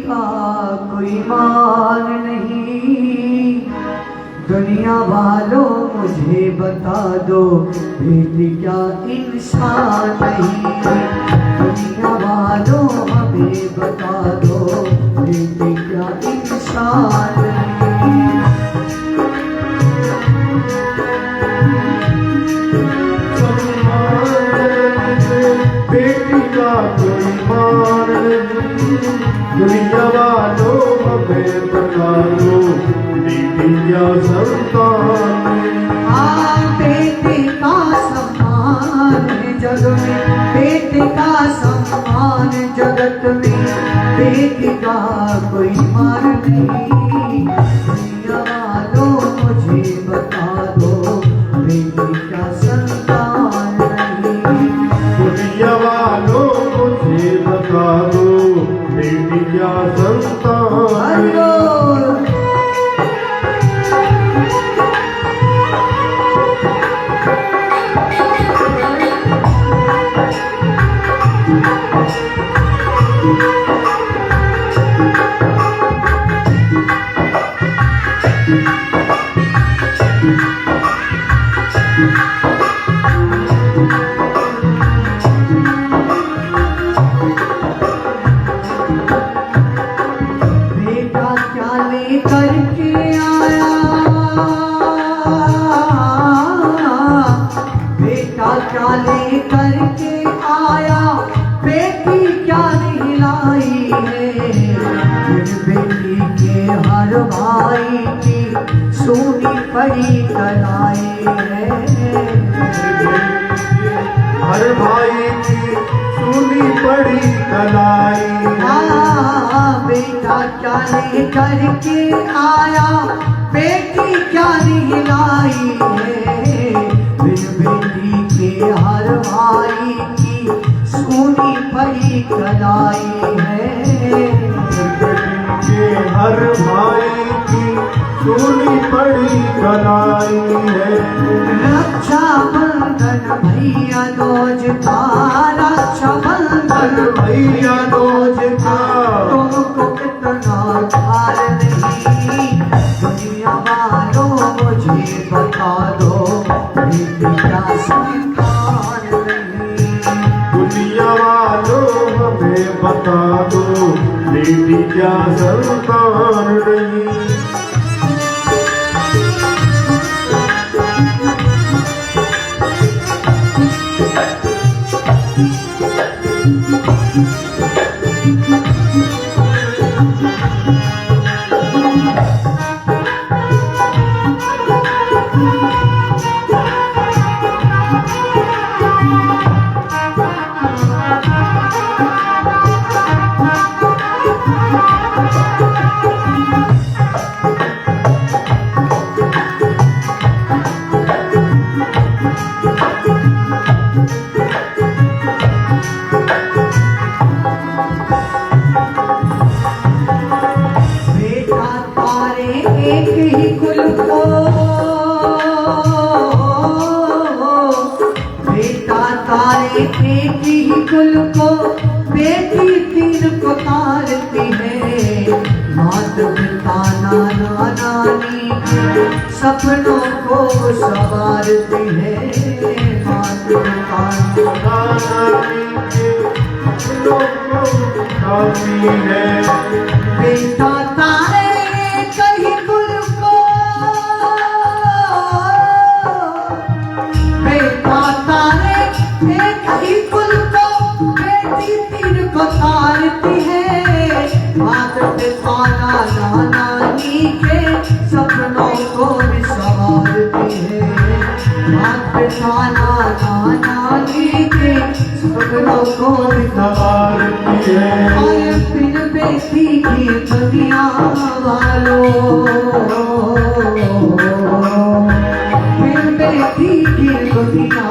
का कोई मान नहीं। दुनिया वालों मुझे बता दो, बेटी क्या इंसान नहीं। दुनिया वालों हमें बता दो, बेटी क्या इंसान नहीं। बेटी का कोई मान नहीं। दुनिया वालों हमें बता दो, बेटी क्या संतान नहीं। बेटे का सम्मान जग में, बेटे का सम्मान जगत में, बेटी का कोई मान नहीं। दुनिया वालों मुझे बता दो, बेटी क्या संतान नहीं। दुनिया वालों मुझे बता दो, बेटी क्या संतान नहीं। क्या लेकर के आया, बेटी क्या निहलाई है। बेटी के हर भाई की सोनी पड़ी कलाई है। हर भाई की सोनी पड़ी कलाई। बेटा क्या लेकर के आया, बेटी क्या निहलाई है। बेटी के हर भाई की सोनी पड़ी कलाई है। के हर भाई की सोनी पड़ी कलाई है। रक्षा बंधन भैया दोज का, रक्षा बंधन भैया दोज का, तुमको कितना ख्याल नहीं। दुनिया वालों मुझे बता दो, बेटी क्या संतान नहीं। दुनिया वालों हमें बता दो, बेटी क्या संतान नहीं। एक ही कुल को, बेटा तारे एक ही कुल को, बेटी तीन को तारती है। मात पिता नाना नानी के सपनों को संवारती है। मात पिता नाना नानी के सपनों को संवारती है। बेटा तारे कहीं कुल को, बेटा तारे एक ही कुल को, बेटी तीन को तारती है। मात पिता नाना नानी के सपनों को भी संवारती है। मात पिता नाना नानी के सपनों को भी संवारती है। और फिर बेटी की दुनिया वालों, फिर बेटी की दुनिया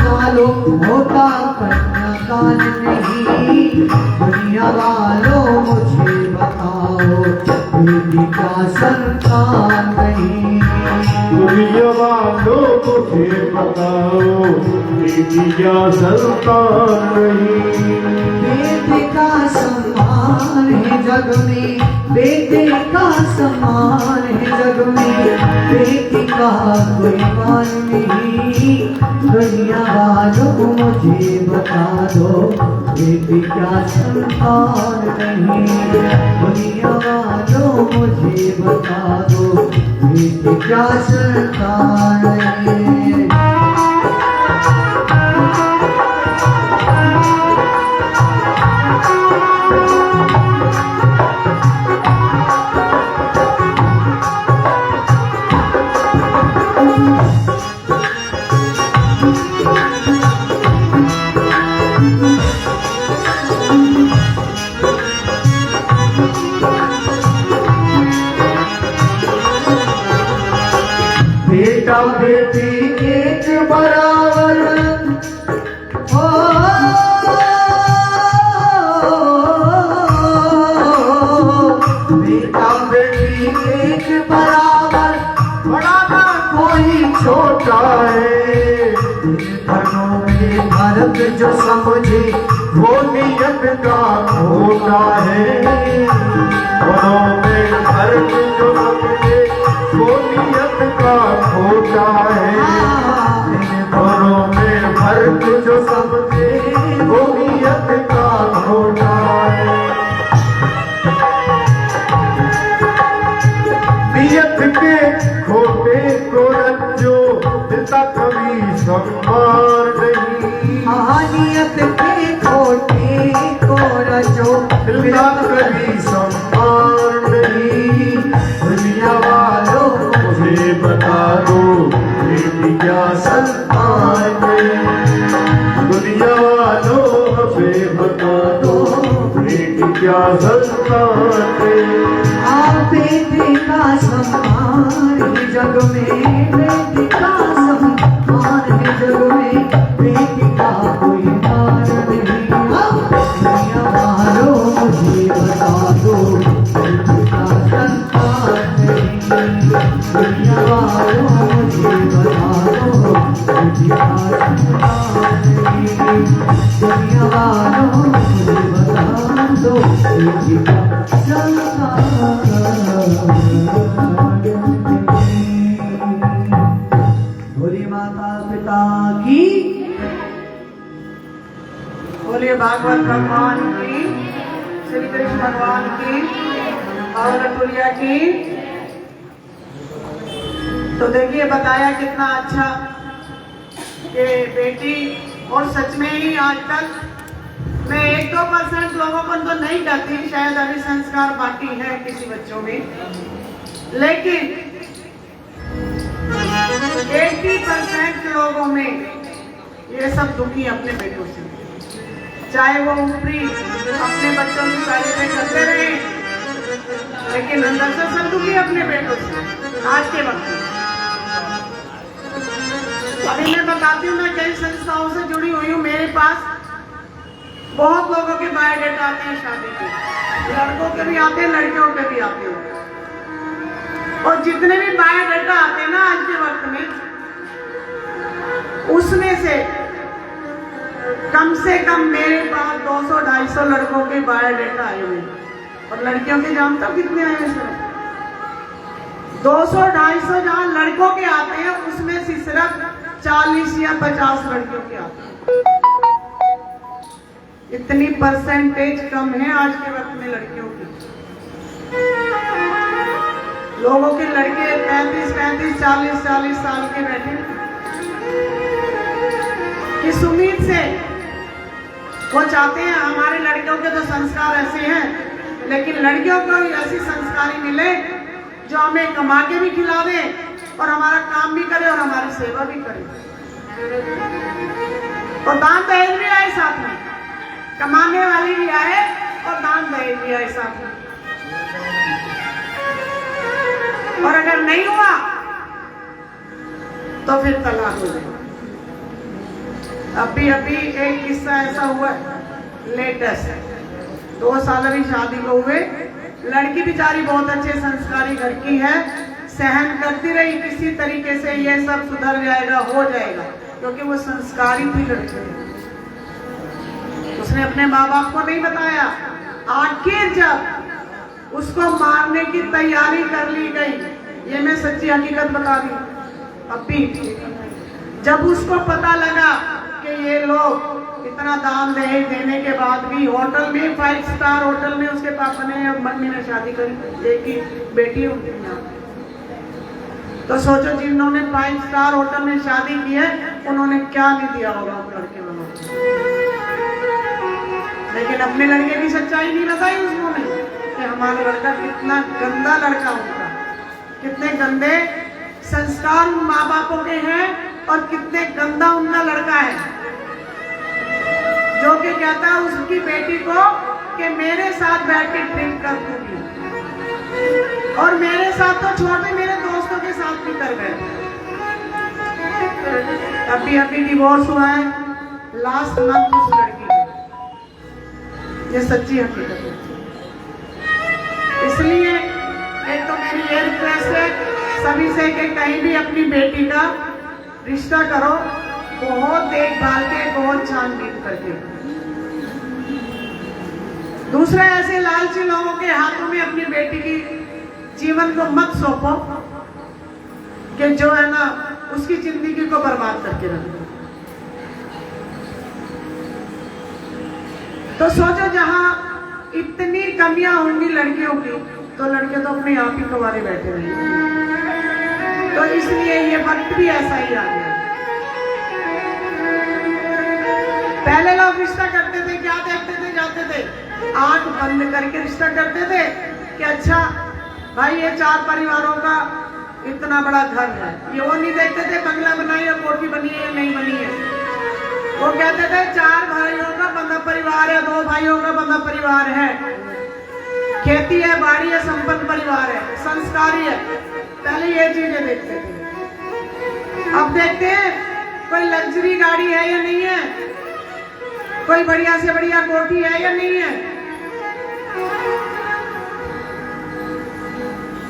वालों होता कन्यादान नहीं। दुनिया वालों मुझे बताओ, बेटी का संतान नहीं। दुनिया वालों मुझे बताओ, बेटी क्या संतान नहीं। बेटी का सम्मान है जग में, बेटे का सम्मान है जग में, बेटी का कोई मान नहीं। दुनिया वालों मुझे बता दो, बेटी क्या संतान नहीं। दुनिया वालों मुझे बता दो, बेटी क्या संतान नहीं। बेटा बेटी एक बराबर हो, बेटा बेटी एक बराबर, बड़ा ना कोई छोटा है। धर्मों में भरत जो समझे वो नियत का खोटा है। धर्मों में भरत जो समझे वो नियत का खोटा है। दोनों में फर्क जो समझे वो नियत का खोटा है। नियत के खोटे को रज्जो दिलता कभी सम्मान नहीं। नियत के खोटे को रज्जो दिलता कभी सम्मान नहीं। दुनिया वालों मुझे बता दो, बेटी क्या संतान है। दुनिया वालों मुझे बता दो, बेटी क्या संतान है। बेटी का सम्मान है जग में, बेटी का सम्मान है जग में, बेटी का कोई मान नहीं। दुनिया वालों मुझे बता दो, बेटी का संतान नहीं। दुनिया वालों मुझे बता दो, बेटी का संतान नहीं। दुनिया वालों मुझे बता दो, बेटी का संतान। बोलिए माता पिता की, बोलिए भागवत भगवान की, श्री कृष्ण भगवान की और रतुलिया की। तो देखिए बताया कितना अच्छा कि बेटी, और सच में ही आज तक मैं 1-2% लोगों को तो नहीं कहती, शायद अभी संस्कार बाकी है किसी बच्चों में, लेकिन 80% लोगों में ये सब दुखी अपने बेटों से, चाहे वो ऊपरी अपने बच्चों की तारीफें करते रहे, लेकिन अंदर से सब दुखी अपने बेटों से आज के वक्त में। अभी मैं बताती हूँ, मैं कई संस्थाओं से जुड़ी हुई हूँ, मेरे पास बहुत लोगों के बायोडेटा आते हैं शादी के, लड़कों के भी आते हैं, लड़कियों के भी आते हैं। और जितने भी बायोडेटा आते हैं ना आज के वक्त में, उसमें से कम मेरे पास 200-250 लड़कों के बायोडेटा आए हुए हैं। और लड़कियों के जानता कितने आए हैं सर? 200-250 जहां लड़कों के आते हैं, उसमें से सिर्फ 40 या 50 लड़कियों के आते हैं। इतनी परसेंटेज कम है आज के वक्त में लड़कियों की। लोगों के लड़के 35-35, 40-40 साल के बैठे किस उम्मीद से वो चाहते हैं हमारे लड़कियों के तो संस्कार ऐसे हैं, लेकिन लड़कियों को ऐसी संस्कारी मिले जो हमें कमा के भी खिला दे और हमारा काम भी करे और हमारी सेवा भी करे। और दान दहेज भी आए साथ में, कमाने वाली भी आए और दान दहेज भी आए साथ में। और अगर नहीं हुआ तो फिर तलाक हो जाए। अभी एक किस्सा ऐसा हुआ लेटेस्ट, 2 साल अभी शादी को हुए, लड़की बेचारी बहुत अच्छे संस्कारी घर की है, सहन करती रही, किसी तरीके से ये सब सुधर जाएगा, हो जाएगा, क्योंकि वो संस्कारी थी लड़की। उसने अपने माँ बाप को नहीं बताया आखिर जब उसको मारने की तैयारी कर ली गई, ये मैं सच्ची हकीकत बता रही हूँ। अभी जब उसको पता लगा कि ये लोग इतना दाम दहेज देने के बाद भी होटल में, 5 स्टार होटल में उसके पापा ने और मम्मी ने शादी करी, एक ही बेटी उनकी यहाँ। तो सोचो जिन्होंने 5 स्टार होटल में शादी की है उन्होंने क्या नहीं दिया होगा उन लड़के वालों को। लेकिन अपने लड़के की सच्चाई नहीं बताई उन्होंने कि हमारा लड़का कितना गंदा लड़का होगा, कितने गंदे संस्कार उन माँ बापों के हैं और कितने गंदा उनका लड़का है, जो कि कहता है उसकी बेटी को कि मेरे साथ बैठ के ड्रिंक कर दूंगी, और मेरे साथ तो छोटे मेरे दोस्तों के साथ भी कर गए। अभी डिवोर्स हुआ है लास्ट मंथ उस लड़की का, ये सच्ची हकीकत है। इसलिए एक तो मेरी ये रिक्वेस्ट है सभी से कि कहीं भी अपनी बेटी का रिश्ता करो बहुत देखभाल के, बहुत छानबीन करके। दूसरे ऐसे लालची लोगों के हाथों में अपनी बेटी की जीवन को मत सौंपो कि जो है ना उसकी जिंदगी को बर्बाद करके रखो। तो सोचो जहां इतनी कमियां होंगी लड़कियों की, तो लड़के तो अपने आप ही कुंवारे बैठे रहेंगे। तो इसलिए ये वक्त भी ऐसा ही आ गया। पहले लोग रिश्ता करते थे, क्या देखते थे, जाते थे आंख बंद करके रिश्ता करते थे कि अच्छा भाई ये 4 परिवारों का इतना बड़ा घर है। ये वो नहीं देखते थे बंगला बनाई या कोठी बनी है या नहीं बनी है। वो कहते थे 4 भाइयों का बंधा परिवार है, 2 भाइयों का बंधा परिवार है, खेती है, बाड़ी है, संपन्न परिवार है, संस्कारी है। पहले ये चीजें देखते थे। अब देखते हैं कोई लग्जरी गाड़ी है या नहीं है, कोई बढ़िया से बढ़िया कोठी है या नहीं है।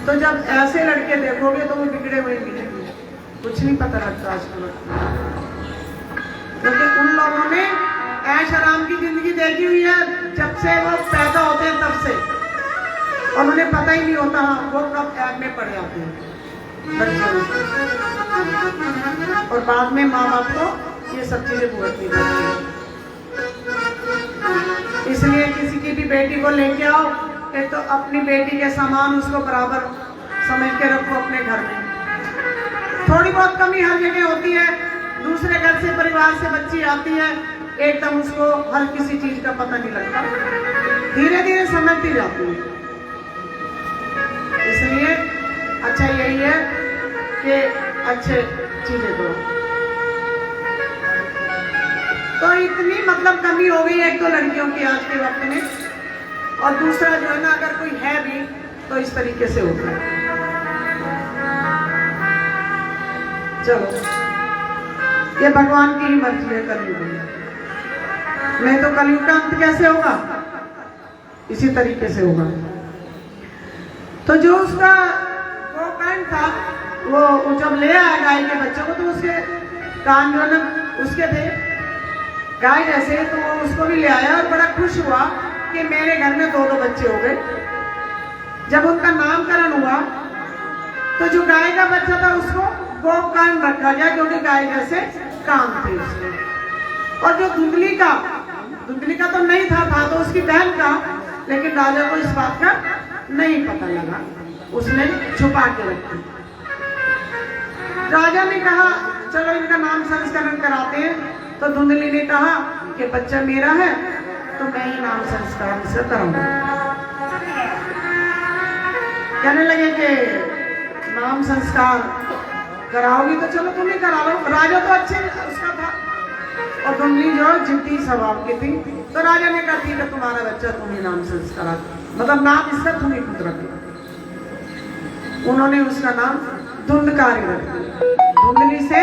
तो जब ऐसे लड़के देखोगे तो वो बिगड़े हुए मिलेंगे, कुछ नहीं पता लगता आजकल। क्योंकि उन लोगों ने ऐश आराम की जिंदगी देखी हुई है जब से वो पैदा होते हैं तब से, और उन्हें पता ही नहीं होता वो कब ऐप में पड़ जाते हैं बच्चे, और बाद में माँ बाप को ये सब चीजें भुगतनी पड़ती है। इसलिए किसी की भी बेटी को लेके आओ, एक तो अपनी बेटी के समान उसको बराबर समझ के रखो अपने घर में। थोड़ी बहुत कमी हर जगह होती है, दूसरे घर से परिवार से बच्ची आती है, एकदम उसको हर किसी चीज का पता नहीं लगता, धीरे धीरे समझती जाती है। इसलिए अच्छा यही है कि अच्छे चीजें करो। तो इतनी मतलब कमी हो गई एक तो लड़कियों की आज के वक्त में, और दूसरा जो है ना अगर कोई है भी तो इस तरीके से होता है। चलो ये भगवान की ही मर्जी है कलयुग में, नहीं तो कलयुग का अंत कैसे होगा, इसी तरीके से होगा। तो जो उसका गोकर्ण था वो जब ले आया गाय के बच्चों को, तो उसके कान जो है उसके थे गाय जैसे, तो वो उसको भी ले आया और बड़ा खुश हुआ कि मेरे घर में 2 बच्चे हो गए। जब उनका नामकरण हुआ तो जो गाय का बच्चा था उसको गोकर्ण रखा गया, क्योंकि गाय जैसे कान थे उसके। और जो धुंधली का तो नहीं था तो उसकी बहन का, लेकिन राजा को इस बात का नहीं पता लगा, उसने छुपा के रखी। राजा ने कहा चलो इनका नाम संस्करण कराते हैं। तो धुंधली ने कहा कि बच्चा मेरा है तो मैं ही नाम संस्कार से कराऊंगा। कहने लगे कि नाम संस्कार कराओगी तो चलो तुम ही करा लो। राजा तो अच्छे उसका था, और धुंधली जो जिद्दी स्वभाव की थी, तो राजा ने कहा ठीक है तुम्हारा बच्चा तुम ही नाम संस्कार, मतलब नाम इसका तुम ही खुद रखो। उन्होंने उसका नाम धुंधकारी रख दिया, धुंधली से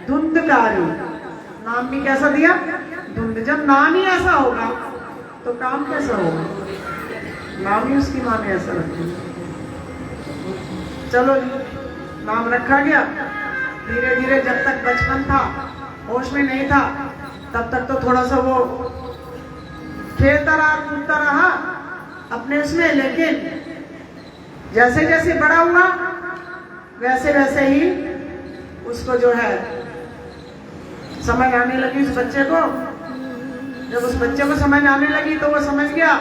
धुंधकारी। नाम भी कैसा दिया, धुंध। जब नाम ही ऐसा होगा तो काम कैसा होगा, नाम ही उसकी माँ ने ऐसा रखा। चलो नाम रखा गया। धीरे धीरे जब तक बचपन था, होश में नहीं था, तब तक तो थोड़ा सा वो खेलता रहा, कूदता रहा अपने उसमें, लेकिन जैसे जैसे बड़ा हुआ वैसे वैसे ही उसको जो है समझ आने लगी उस बच्चे को। जब उस बच्चे को समझ आने लगी तो वो समझ गया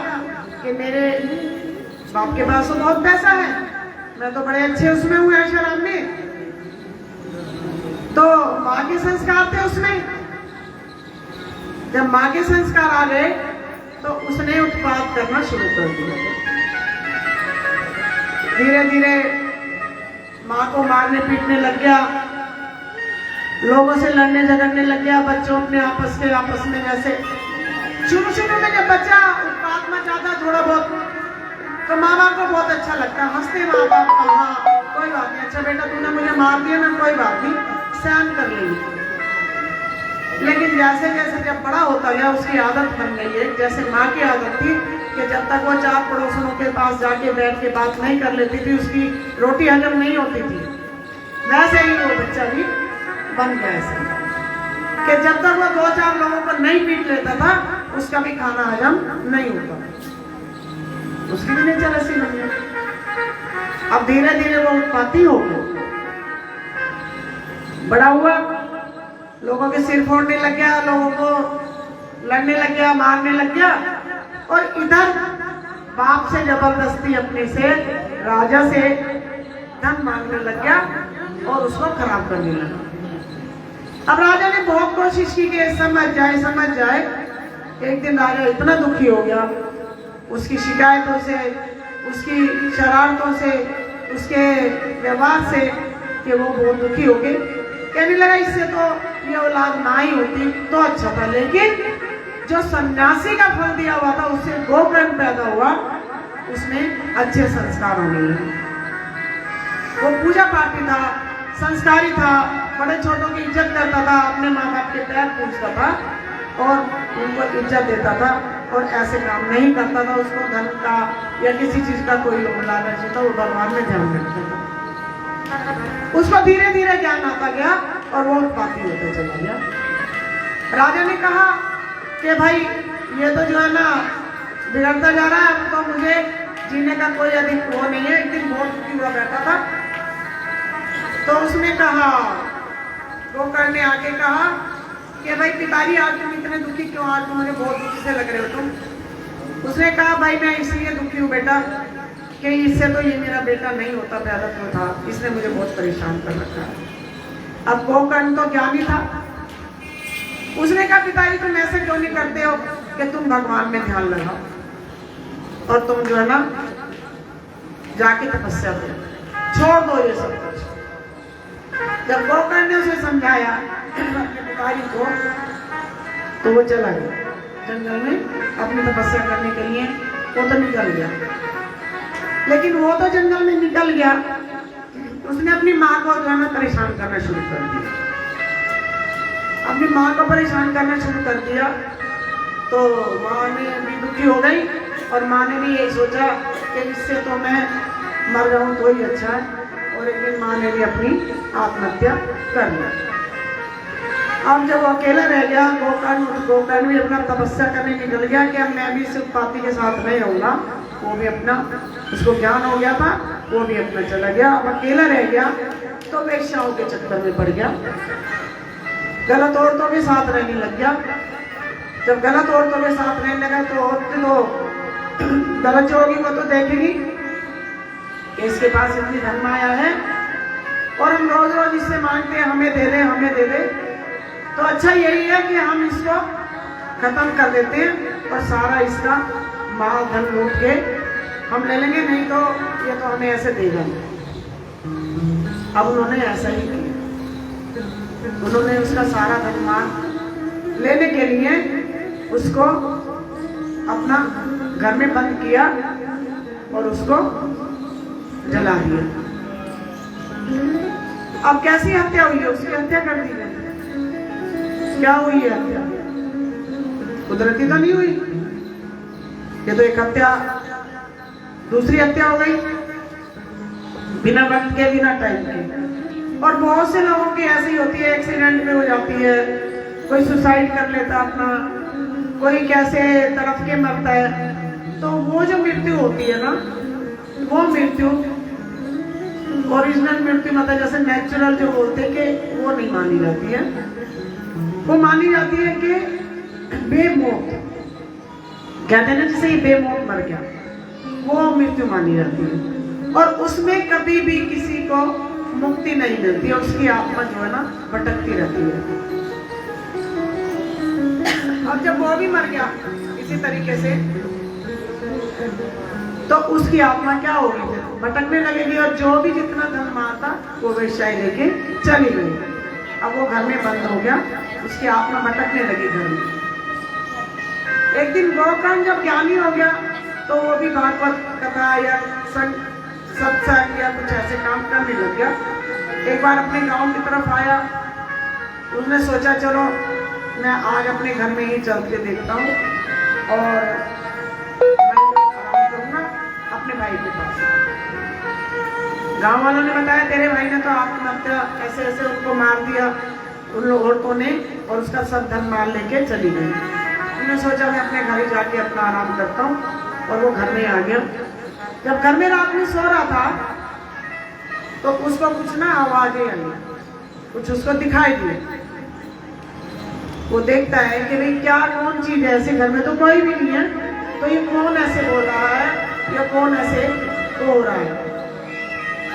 कि मेरे बाप के पास तो बहुत पैसा है, मैं तो बड़े अच्छे उसमें हूँ ऐशो-आराम में। तो माँ के संस्कार थे उसमें। जब माँ के संस्कार आ गए तो उसने उत्पात करना शुरू कर दिया। धीरे धीरे माँ को मारने पीटने लग गया, लोगों से लड़ने झगड़ने लग गया, बच्चों अपने आपस में जैसे शुरू में जब बच्चा उत्पात में जाता थोड़ा बहुत तो माँ बाप को बहुत अच्छा लगता, हंसते माँ बाप, हाँ कोई बात नहीं, अच्छा बेटा तूने मुझे मार दिया ना, कोई बात नहीं, सहन कर लेंगे। लेकिन जैसे जैसे जब बड़ा होता गया उसकी आदत बन गई है, जैसे माँ की आदत थी कि जब तक वो 4 पड़ोसियों के पास जाके बैठ के बात नहीं कर लेती थी उसकी रोटी हजम नहीं होती थी, वैसे ही वो बच्चा भी बन गया ऐसे कि जब तक वो 2-4 लोगों को नहीं पीट लेता था उसका भी खाना हजम नहीं होता, उसकी भी नेचर ऐसी बन गई। अब धीरे धीरे वो उत्पाती हो गया, बड़ा हुआ, लोगों के सिर फोड़ने लग गया, लोगों को लड़ने लग गया, मारने लग गया, और इधर बाप से जबरदस्ती अपने से राजा से धन मांगने लग गया और उसको खराब करने लगा। अब राजा ने बहुत कोशिश की कि समझ जाए। एक दिन राजा इतना दुखी हो गया उसकी शिकायतों से, उसकी शरारतों से, उसके व्यवहार से कि वो बहुत दुखी हो गए। कहने लगा इससे तो ये औलाद ना ही होती तो अच्छा था, लेकिन जो सन्यासी का फल दिया हुआ था उससे गोकर्ण पैदा हुआ, उसमें अच्छे संस्कार होने लगे। वो पूजा पाठी था, संस्कारी था, बड़े छोटों की इज्जत करता था, अपने माँ बाप के पैर पूछता था और उनको इज्जत देता था, और ऐसे काम नहीं करता था, उसको धन का या किसी चीज का कोई लोभ लालच होता वो भगवान में ध्यान रखता था। उसको धीरे धीरे ज्ञान आता गया और वो उत्पाती होते चला गया। राजा ने कहा कि भाई ये तो जो है ना बिगड़ता जा रहा है, तो मुझे जीने का कोई अधिक वो नहीं है। एक दिन बहुत दुखी हुआ बैठा था तो उसने कहा, गोकर्ण ने आके कहा कि भाई पिताजी आज तुम इतने दुखी क्यों, आज तुम मुझे बहुत दुखी से लग रहे हो तुम। उसने कहा भाई मैं इसलिए दुखी हूँ बेटा कि इससे तो ये मेरा बेटा नहीं होता, पैदा तो था, इसने मुझे बहुत परेशान कर रखा है। अब गोकर्ण तो ज्ञानी था, उसने कहा पिताजी तुम ऐसे क्यों नहीं करते हो कि तुम भगवान में ध्यान लगाओ और तुम जो है ना जाके तपस्या करो, छोड़ दो ये सब कुछ। जब गोकर्ण ने उसे समझाया अपने पिताजी को तो वो चला गया जंगल में अपनी तपस्या करने के लिए। वो तो निकल गया, लेकिन वो तो जंगल में निकल गया, उसने अपनी माँ को जो है ना परेशान करना शुरू कर दिया। अपनी माँ को परेशान करना शुरू कर दिया तो माँ ने भी दुखी हो गई और माँ ने भी यही सोचा कि इससे तो मैं मर जाऊँ तो ही अच्छा है, और एक दिन माँ ने भी अपनी आत्महत्या कर ली। अब जब वो अकेला रह गया, गोकर्ण भी अपना तपस्या करने निकल गया कि अब मैं भी इस उत्पाती के साथ नहीं रहूँगा। वो भी अपना, उसको ज्ञान हो गया था, वो भी अपना चला गया। अब अकेला रह गया तो वेश्याओं के चक्कर में पड़ गया, गलत औरतों के साथ रहने लग गया। जब गलत औरतों के साथ रहने लगा तो औरतें तो गलत जो होगी वो तो देखेगी कि इसके पास इतनी धन माया है और हम रोज रोज इससे मांगते हैं हमें दे दे हमें दे दे, तो अच्छा यही है कि हम इसको खत्म कर देते हैं और सारा इसका माल धन लूट के हम ले लेंगे, नहीं तो ये तो हमें ऐसे देगा। अब उन्होंने ऐसा ही किया, उन्होंने उसका सारा धन माल लेने के लिए उसको अपना घर में बंद किया और उसको जला दिया। अब कैसी हत्या हुई है, उसकी हत्या कर दी गई। क्या हुई है हत्या? कुदरती तो नहीं हुई, ये तो एक हत्या, दूसरी हत्या हो गई बिना वक्त के, बिना टाइम के। और बहुत से लोगों की ऐसी होती है, एक्सीडेंट में हो जाती है, कोई सुसाइड कर लेता अपना, कोई कैसे तरफ के मरता है। तो वो जो मृत्यु होती है ना, वो मृत्यु ओरिजिनल मृत्यु मतलब जैसे नेचुरल जो बोलते हैं कि वो नहीं मानी जाती है। वो मानी जाती है कि बेमौत, कहते हैं ना जैसे ये बेमौत मर गया, वो मृत्यु मानी जाती है। और उसमें कभी भी किसी को मुक्ति नहीं मिलती और उसकी आत्मा जो है ना भटकती रहती है। और जब वो भी मर गया इसी तरीके से, तो उसकी आत्मा क्या होगी, फिर भटकने लगेगी और जो भी जितना धन माता वो वेश्याई लेके चली गई। अब वो घर में बंद हो गया, उसकी आत्मा भटकने लगी घर में। एक दिन गोकर्ण जब ज्ञानी हो गया तो वो भी भागवत कथा या सत्संग या कुछ ऐसे काम करने लग गया। एक बार अपने गांव की तरफ आया, उसने सोचा चलो मैं आज अपने घर में ही चल के देखता हूँ और आराम करूंगा अपने भाई के पास। गांव वालों ने बताया तेरे भाई ने तो आत्महत्या ऐसे ऐसे उनको मार दिया उन औरतों ने और उसका सब धन मार लेके चली गई। उन्होंने सोचा मैं अपने घर ही जाके अपना आराम करता हूँ और वो घर में आ गया। जब घर में रात में सो रहा था तो उसको कुछ ना आवाजें आई, कुछ उसको दिखाई दी। वो देखता है कि भाई क्या कौन चीज है, ऐसे घर में तो कोई भी नहीं है, तो ये कौन ऐसे बोल रहा है या कौन ऐसे हो रहा है।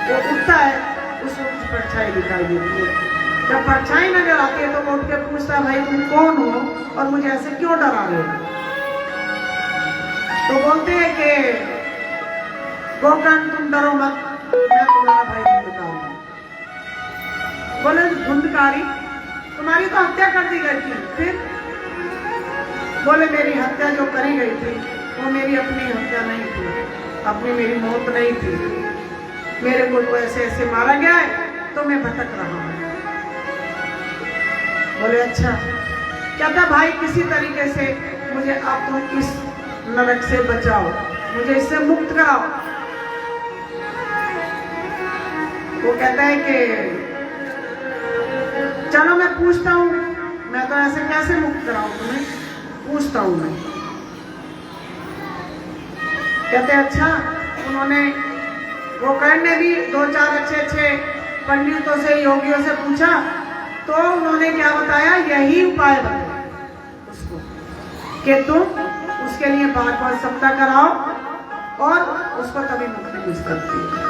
वो उठता है, उसको कुछ परछाई दिखाई देती है। जब परछाई नजर आती है तो वो उठ के पूछता है भाई तुम कौन हो और मुझे ऐसे क्यों डरा रहे हो। तो बोलते हैं कि गोकर्ण तुम डरो मत, मैं तुम्हारा भाई धुंधकारी। बोले धुंधकारी तुम्हारी तो हत्या कर दी गई थी। फिर बोले मेरी हत्या जो करी गई थी वो मेरी अपनी हत्या नहीं थी, अपनी मेरी मौत नहीं थी, मेरे को तो ऐसे ऐसे मारा गया है तो मैं भटक रहा हूँ। बोले अच्छा, कहता भाई किसी तरीके से मुझे अब तुम इस नरक से बचाओ, मुझे इससे मुक्त कराओ। वो कहता है कि चलो मैं पूछता हूँ, मैं तो ऐसे कैसे मुक्त कराऊं तुम्हें, पूछता हूँ मैं। कहते अच्छा, उन्होंने गोकर्ण ने भी 2-4 अच्छे पंडितों से योगियों से पूछा तो उन्होंने क्या बताया, यही उपाय बताया उसको कि तुम उसके लिए बार सप्ताह कराओ और उसको तभी मुक्ति मिल सकती है।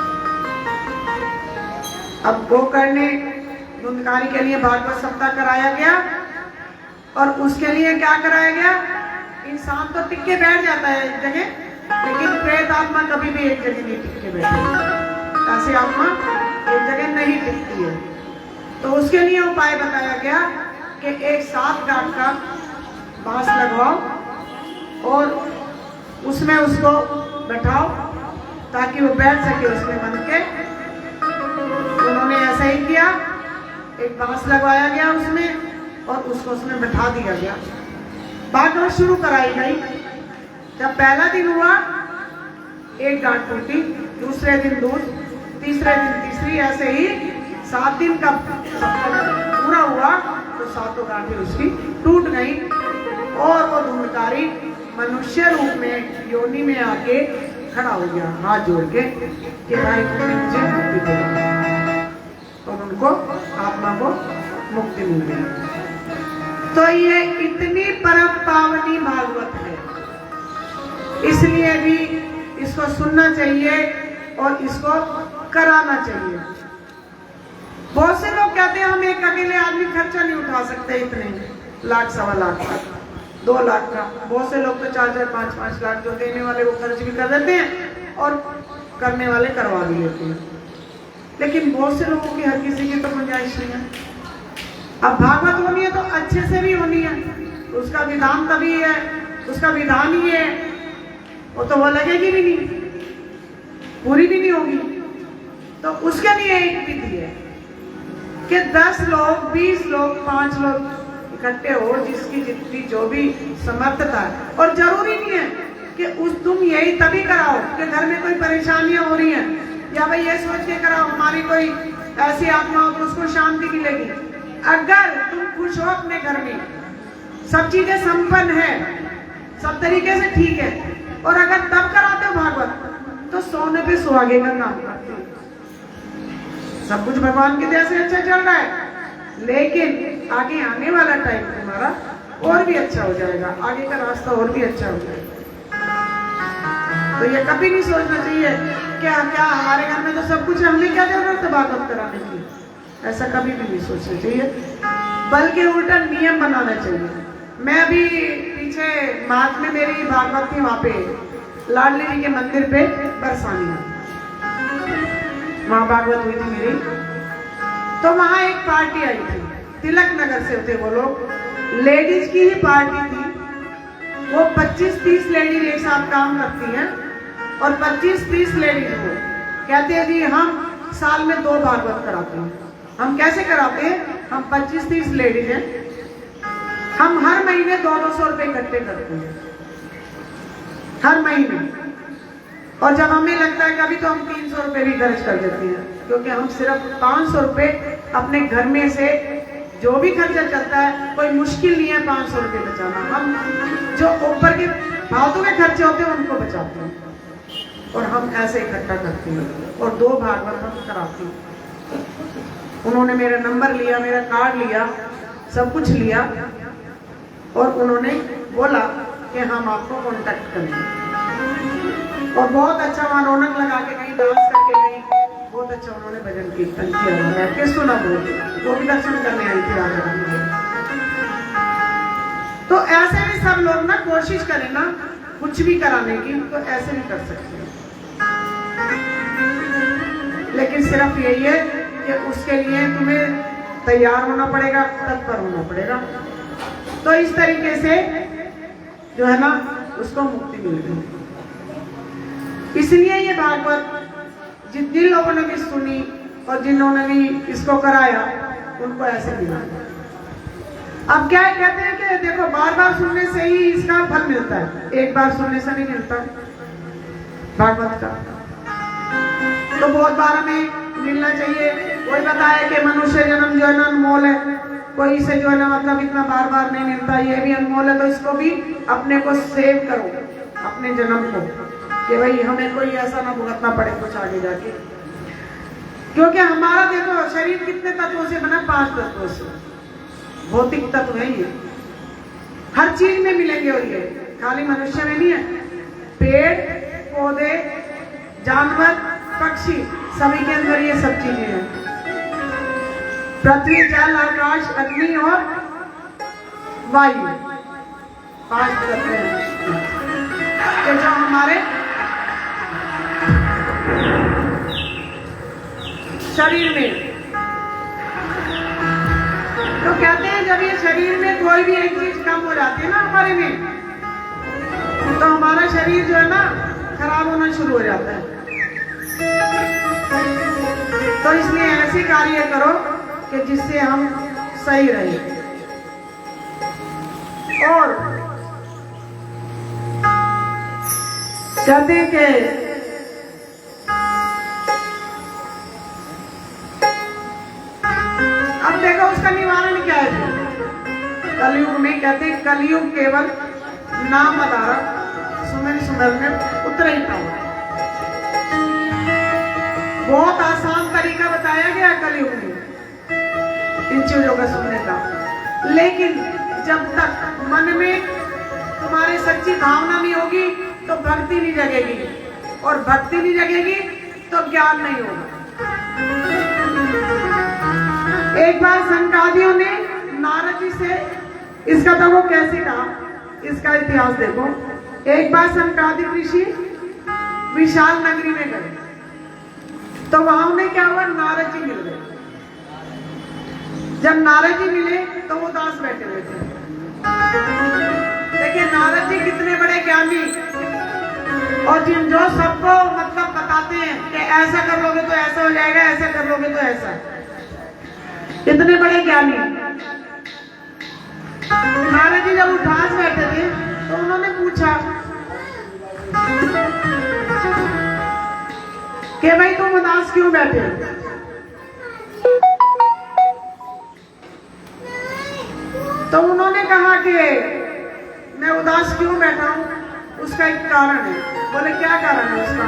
अब गोकर्ण ने धुंधकारी के लिए बार सप्ताह कराया गया और उसके लिए क्या कराया गया, इंसान तो टिक के बैठ जाता है एक जगह, लेकिन प्रेत आत्मा कभी भी एक जगह नहीं टिक के बैठती, ऐसी आत्मा एक जगह नहीं टिकती है। तो उसके लिए उपाय बताया गया कि एक 7 गांठ का बांस लगवाओ और उसमें उसको बैठाओ ताकि वो बैठ सके उसमें बंध के। उन्होंने ऐसा ही किया, एक बांस लगवाया गया उसमें और उसको उसमें बैठा दिया गया। बात शुरू कराई गई। जब पहला दिन हुआ 1 गांठ टूटी, दूसरे दिन दूध, तीसरे दिन तीसरी, ऐसे ही 7 दिन का पूरा हुआ तो 7 गांठें उसकी टूट गई और वो धुंधकारी मनुष्य रूप में योनि में आके खड़ा हो गया हाथ जोड़ के कि भाई तुमने मुझे मुक्ति दिला, और उनको आत्मा को मुक्ति मिल गई। तो ये इतनी परम पावनी भागवत है, इसलिए भी इसको सुनना चाहिए और इसको कराना चाहिए। बहुत से लोग कहते हैं हम एक अकेले आदमी खर्चा नहीं उठा सकते, इतने लाख 1.25 लाख का, 2 लाख का। बहुत से लोग तो 4-4, 5-5 लाख जो देने वाले वो खर्च भी कर देते हैं और करने वाले करवा भी लेते हैं। लेकिन बहुत से लोगों की हर किसी की तो गुंजाइश नहीं है। अब भागवत होनी है तो अच्छे से भी होनी है, उसका विधान तभी है, उसका विधान ही है, वो तो वो लगेगी भी नहीं, पूरी भी नहीं होगी। तो उसके लिए एक विधि है कि 10 लोग, 20 लोग, 5 लोग इकट्ठे हो, जिसकी जितनी जो भी समर्थता है। और जरूरी नहीं है कि तुम यही तभी कराओ कि घर में कोई परेशानियां हो रही हैं या भाई ये सोच के कराओ हमारी कोई ऐसी आत्मा हो तो उसको शांति मिलेगी। अगर तुम खुश हो अपने घर में, सब चीजें संपन्न है, सब तरीके से ठीक है। और अगर तब कराते हो भागवत तो सोने पे सुहागे का काम करते हो। सब कुछ भगवान की दया से अच्छा चल रहा है, लेकिन आगे आने वाला टाइम तुम्हारा और भी अच्छा हो जाएगा, आगे का रास्ता और भी अच्छा हो जाएगा। तो ये कभी नहीं सोचना चाहिए क्या क्या हमारे घर में तो सब कुछ है, हमें क्या जरूरत है भागवत कराने की, ऐसा कभी भी नहीं सोचना चाहिए, बल्कि उल्टा नियम बनाना चाहिए। मैं अभी पीछे मार्च में मेरी भागवत थी, वहां पे लाडली जी के मंदिर पे बरसानी में वहां भागवत हुई थी मेरी। तो वहां एक पार्टी आई थी, तिलक नगर से थे वो लोग, लेडीज की ही पार्टी थी। वो 25-30 लेडीज एक साथ काम करती हैं और 25-30 लेडीज को कहते हैं जी हम साल में 2 भागवत कराते हैं। हम कैसे कराते हैं, हम 25-30 लेडीज हैं, हम हर महीने 200 रुपए इकट्ठे करते हैं हर महीने। और जब हमें लगता है कभी तो हम 300 रुपए भी खर्च कर देते हैं, क्योंकि हम सिर्फ 500 रुपए अपने घर में से जो भी खर्चा चलता है, कोई मुश्किल नहीं है 500 रुपए बचाना। हम जो ऊपर के फालतू के खर्चे होते हैं उनको बचाते हैं और हम ऐसे इकट्ठा करते हैं और 2 भागवत हम कराते हैं। उन्होंने मेरा नंबर लिया, मेरा कार्ड लिया, सब कुछ लिया और उन्होंने बोला कि हम आपको कांटेक्ट करेंगे। और बहुत अच्छा वहाँ रौनक लगा के गई, डांस करके गई, बहुत अच्छा उन्होंने भजन कीर्तन किया, किस सुना वो भी दर्शन करने आई थी राधा रानी। तो ऐसे भी सब लोग ना कोशिश करें ना कुछ भी कराने की, तो ऐसे भी कर सकते हैं, लेकिन सिर्फ यही है कि उसके लिए तुम्हें तैयार होना पड़ेगा, तत्पर होना पड़ेगा। तो इस तरीके से जो है ना उसको मुक्ति मिल गई। इसलिए ये भागवत जिन लोगों ने भी सुनी और जिन्होंने भी इसको कराया उनको ऐसे मिला। अब क्या कहते हैं कि देखो बार बार सुनने से ही इसका फल मिलता है, एक बार सुनने से नहीं मिलता भागवत का, तो बहुत बार हमें मिलना चाहिए। कोई बताया कि मनुष्य जन्म जो है ना अनमोल है, कोई इसे जो है ना मतलब इतना बार बार नहीं मिलता, ये भी अनमोल है, तो इसको भी अपने को सेव करो, अपने जन्म को, कि भाई हमें कोई ऐसा ना भुगतना पड़े कुछ आगे जाके। क्योंकि हमारा देखो शरीर कितने तत्वों से बना, 5 तत्वों से, भौतिक तत्व है ये, हर चीज में मिलेंगे। और ये खाली मनुष्य में नहीं है, पेड़ पौधे जानवर पक्षी सभी के अंदर ये सब चीजें हैं। पृथ्वी जल आकाश अग्नि और वायु 5 तत्व हैं कि जो हमारे शरीर में, तो कहते हैं जब ये शरीर में कोई भी एक चीज कम हो जाती है ना हमारे में, तो हमारा शरीर जो है ना खराब होना शुरू हो जाता है। तो इसलिए ऐसे कार्य करो कि जिससे हम सही रहे। और कहते हैं कि अब देखो उसका निवारण क्या है। कलयुग में कहते हैं कलयुग केवल नाम आधार सुमिर में उतर ही पाओ। बहुत आसान तरीका बताया गया कलयुग में इन चीजों का सुनने का, लेकिन जब तक मन में तुम्हारी सच्ची भावना नहीं होगी तो भक्ति नहीं जगेगी, और भक्ति नहीं जगेगी तो ज्ञान नहीं होगा। एक बार संकादियों ने नारद जी से इसका तो वो कैसे कहा, इसका इतिहास देखो। एक बार संकादिक ऋषि विशाल नगरी में गए, तो वहां उन्हें क्या हुआ, नारद जी मिल गए। जब नारद जी मिले तो वो दास बैठे हुए थे। देखिए नारद जी कितने बड़े ज्ञानी, और जिन जो सबको मतलब बताते हैं कि ऐसा कर लोगे तो ऐसा हो जाएगा, ऐसा कर लोगे तो ऐसा, इतने बड़े ज्ञानी। नारद जी जब उदास बैठे थे तो उन्होंने पूछा कि भाई तुम उदास क्यों बैठे? तो उन्होंने कहा कि मैं उदास क्यों बैठा हूँ? उसका एक कारण है। बोले क्या कारण है उसका?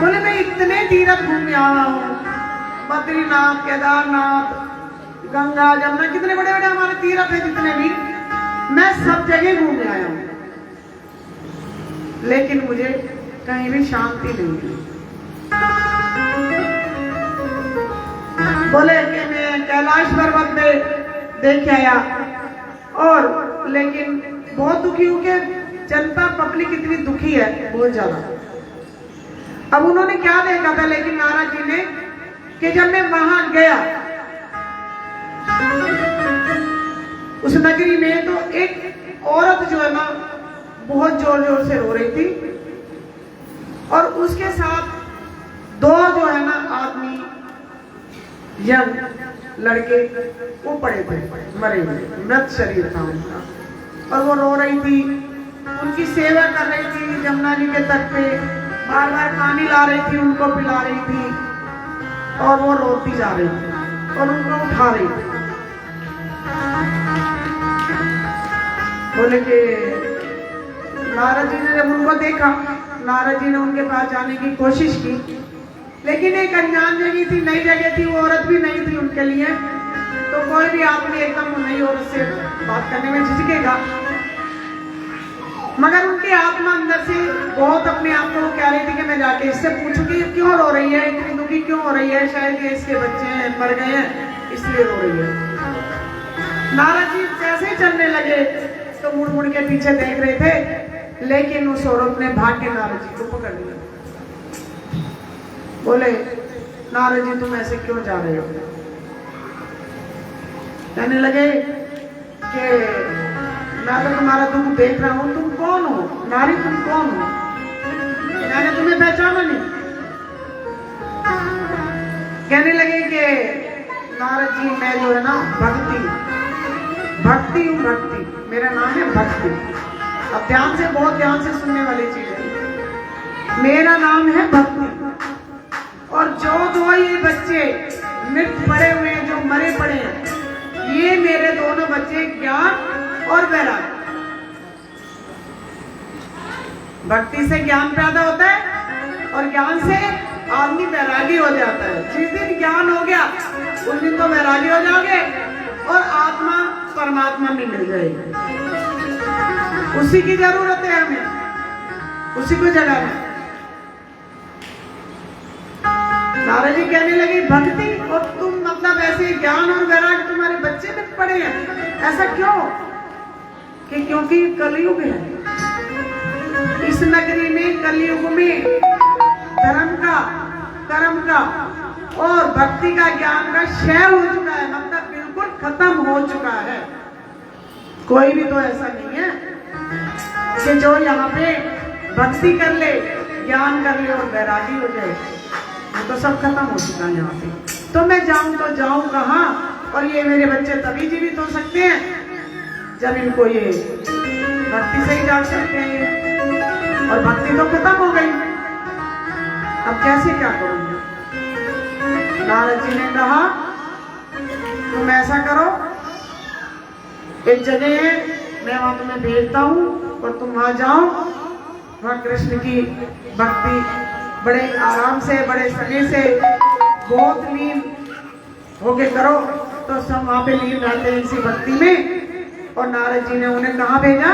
बोले मैं इतने तीर्थ घूम आया हूँ, बद्रीनाथ, केदारनाथ, गंगा, जमुना, कितने बड़े बड़े हमारे तीर्थ है जितने भी, मैं सब जगह घूम आया हूँ, लेकिन मुझे कहीं भी शांति नहीं मिली। बोले कि मैं कैलाश पर्वत में देख आया, और लेकिन बहुत दुखी हूं कि जनता पब्लिक इतनी दुखी है, बहुत ज्यादा। अब उन्होंने क्या देखा था लेकिन नारद जी ने, कि जब मैं वहां गया उस नगरी में, तो एक औरत जो है ना बहुत जोर जोर से रो रही थी, और उसके साथ दो जो है ना आदमी, यंग लड़के, वो पड़े थे, मरे हुए, मृत शरीर था उनका, और वो रो रही थी, उनकी सेवा कर रही थी जमुना जी के तट पे, बार बार पानी ला रही थी, उनको पिला रही थी, और वो रोती जा रही थी और उनको उठा रही थी। बोले कि नारद जी ने जब उनको देखा, नारद जी ने उनके पास जाने की कोशिश की, लेकिन एक अनजान जगह थी, नई जगह थी, वो औरत भी नहीं थी उनके लिए, तो कोई भी आदमी एकदम नई औरत से बात करने में झिझकेगा। मगर उनकी आत्मा अंदर से बहुत अपने आप को कह रही थी कि मैं जाके इससे पूछूं कि क्यों रो रही है, इतनी दुखी क्यों हो रही है, शायद ये इसके बच्चे मर गए हैं इसलिए रो रही है। नारद जी जैसे ही चलने लगे तो मुड़ मुड़ के पीछे देख रहे थे, लेकिन उस औरत ने भाग के नारद जी को पकड़ लिया। बोले नारद जी तुम ऐसे क्यों जा रहे हो? कहने लगे कि मैं तो तुम्हारा दुख देख रहा हूं, तुम कौन हो नारी, तुम कौन हो? मैंने तुम्हें पहचाना नहीं। कहने लगे कि नारद जी मैं जो है ना भक्ति हूँ, भक्ति मेरा नाम है भक्ति। अब ध्यान से, बहुत ध्यान से सुनने वाली चीज है, मेरा नाम है भक्ति। और जो दो ये बच्चे मृत पड़े हुए हैं, जो मरे पड़े हैं, ये मेरे दोनों बच्चे ज्ञान और वैराग्य। भक्ति से ज्ञान पैदा होता है और ज्ञान से आदमी वैरागी हो जाता है। जिस दिन ज्ञान हो गया उस दिन तो वैरागी हो जाओगे और आत्मा परमात्मा में मिल जाएगी। उसी की जरूरत है हमें, उसी को जगाना। नारद जी कहने लगे भक्ति, और तुम मतलब ऐसे ज्ञान और वैराग्य तुम्हारे बच्चे में पड़े हैं, ऐसा क्यों? कि क्योंकि कलयुग है, इस नगरी में कलयुग में धर्म का, कर्म का और भक्ति का, ज्ञान का क्षय हो चुका है, मतलब बिल्कुल खत्म हो चुका है। कोई भी तो ऐसा नहीं है कि जो यहाँ पे भक्ति कर ले, ज्ञान कर ले और वैरागी हो जाए, तो सब खत्म हो चुका है यहाँ पे। तो मैं जाऊं तो जाऊं कहाँ? और ये मेरे बच्चे तभी जीवित हो सकते हैं जब इनको ये भक्ति से ही जाग सकते हैं, और भक्ति तो खत्म हो गई, अब कैसे क्या करूंगा? नारद जी ने कहा तुम ऐसा करो, एक जगह है मैं वहां तुम्हें भेजता हूँ और तुम वहां जाओ, वहां कृष्ण की भक्ति बड़े आराम से, बड़े सने से, बहुत लीन होके करो। तो सब वहां पे लीन रहते हैं इसी भक्ति में। और नारद जी ने उन्हें कहाँ भेजा?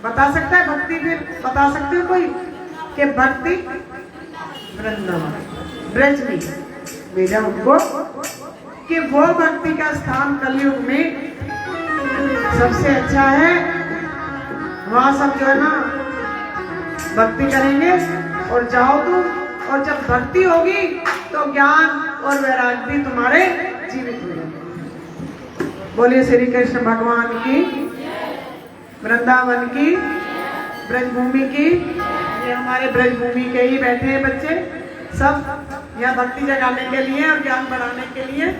बता सकता है भक्ति? फिर बता सकते हो कोई कि भक्ति वृंदावन, ब्रज में भेजा उनको, कि वो भक्ति का स्थान कलयुग में सबसे अच्छा है। वहां सब जो है ना भक्ति करेंगे, और जाओ तुम, और जब भक्ति होगी तो ज्ञान और वैराग्य भी तुम्हारे जीवित हो जाएंगे। बोलिए श्री कृष्ण भगवान की, वृंदावन की, ब्रजभूमि की। ये हमारे ब्रजभूमि के ही बैठे हैं बच्चे सब, यहाँ भक्ति जगाने के लिए और ज्ञान बढ़ाने के लिए,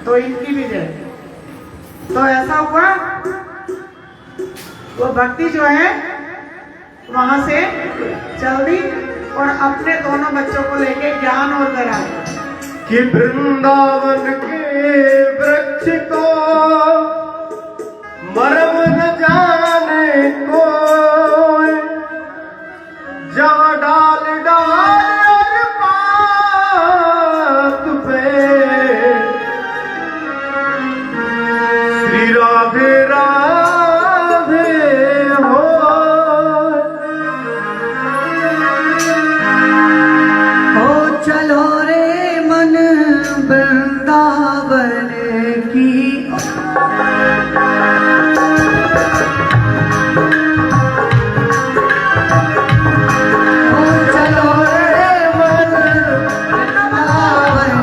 तो इनकी भी जय। तो ऐसा हुआ, वो भक्ति जो है वहां से चल दी, और अपने दोनों बच्चों को लेके ज्ञान और वैराग्य कि वृंदावन के वृक्ष को मरम न जाने कोई जहाँ डाल डाल और पात पे श्री राधे राधे हो। ओ चलो रे मन वृंदावन की ओ चलो रे मन वृंदावन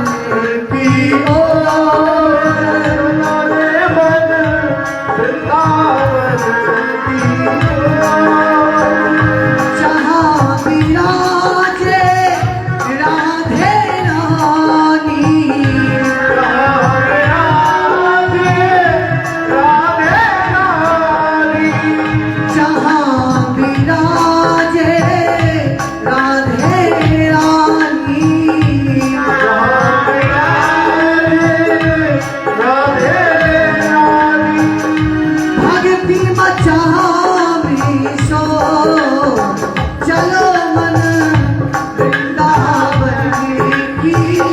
की ओर। जहाँ विराजे राधे रानी जहाँ विराजे राधे रानी भक्ति मचावी सो चलो मन वृंदावन की ओर।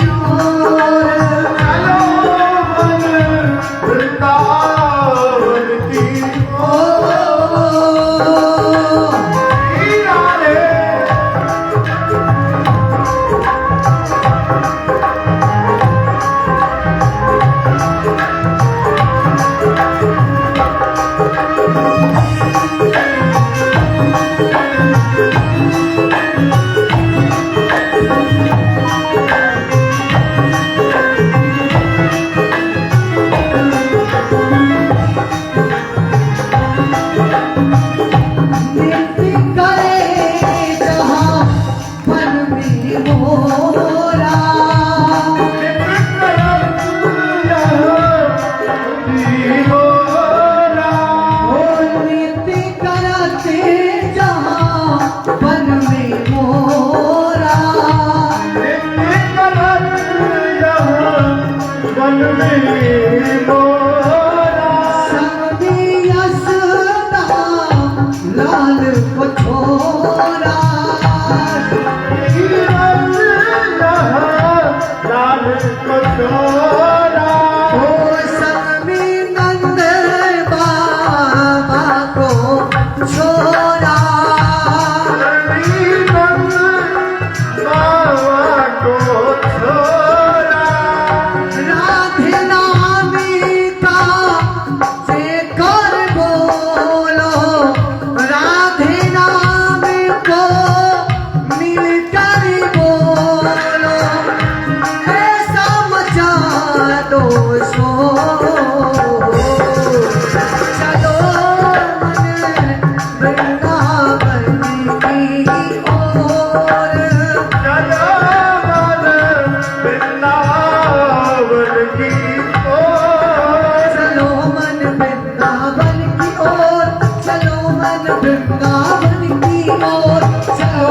नित्य करे जहाँ मन में मोरा ओ नित्य करते जहाँ मन में मोरा सबनी असदा लाल को छोरा ओ सबनी नंद बाबा को छोरा राधे नामी का जेकर बोलो राधे नाम को मिलकर बोलो ऐसा मचा दो शोर। चलो मन वृंदावन की ओर। चलो मन वृंदावन की ओर। चलो मन वृंदावन की ओर। चलो मन वृंदावन की ओर। चलो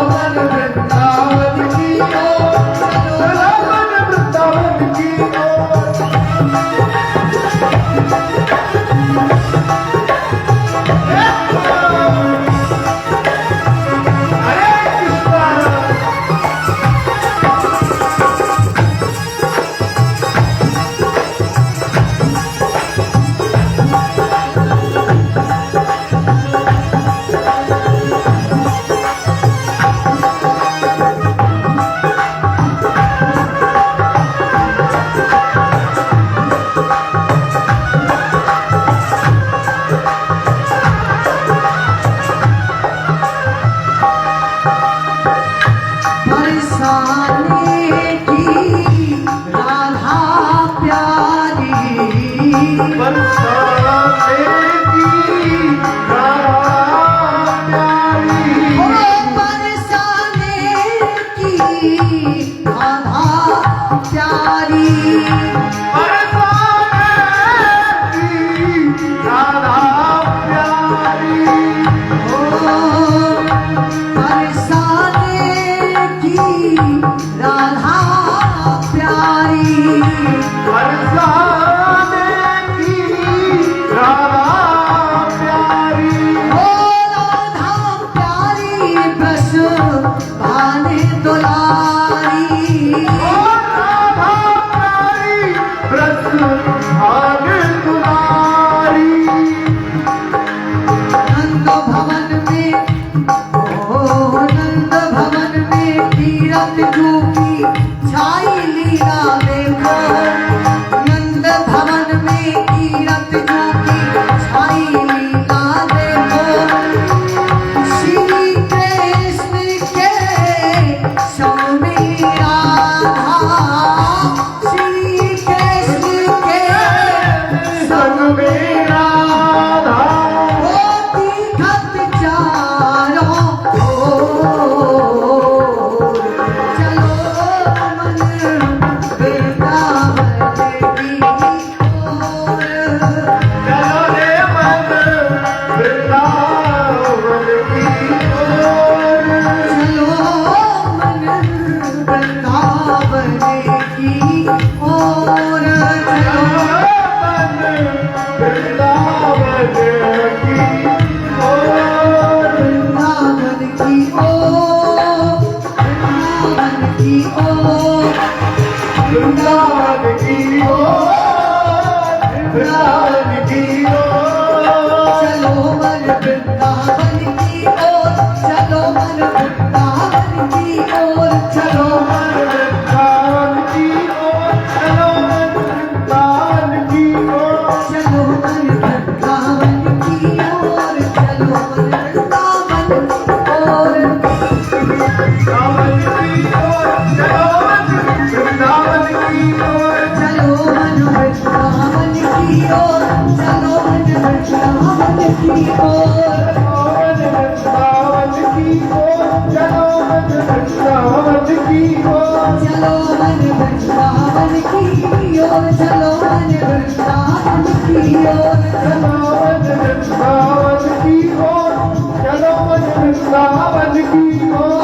वृंदावन की ओर, वृंदावन की ओर, चलो मन वृंदावन की ओर, चलो मन वृंदावन की ओर, चलो मन वृंदावन की ओर, चलो मन वृंदावन की ओर, चलो मन वृंदावन की ओर, चलो मन वृंदावन की ओर, वृंदावन की ओर, चलो मन वृंदावन की ओर, चलो मन वृंदावन की ओर, चलो मन वृंदावन की ओर, वृंदावन की ओर, चलो मन वृंदावन की ओर, चलो मन वृंदावन की ओर, चलो मन वृंदावन की ओर, चलो मन वृंदावन की ओर, चलो मन वृंदावन की ओर।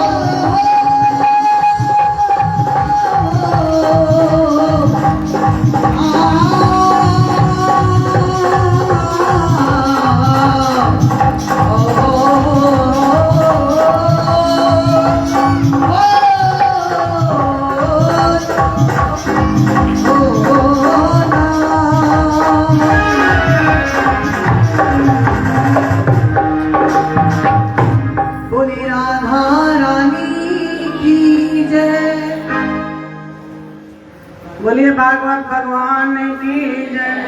बोली राधा रानी की जय, बोलिए भागवत भगवान की जय।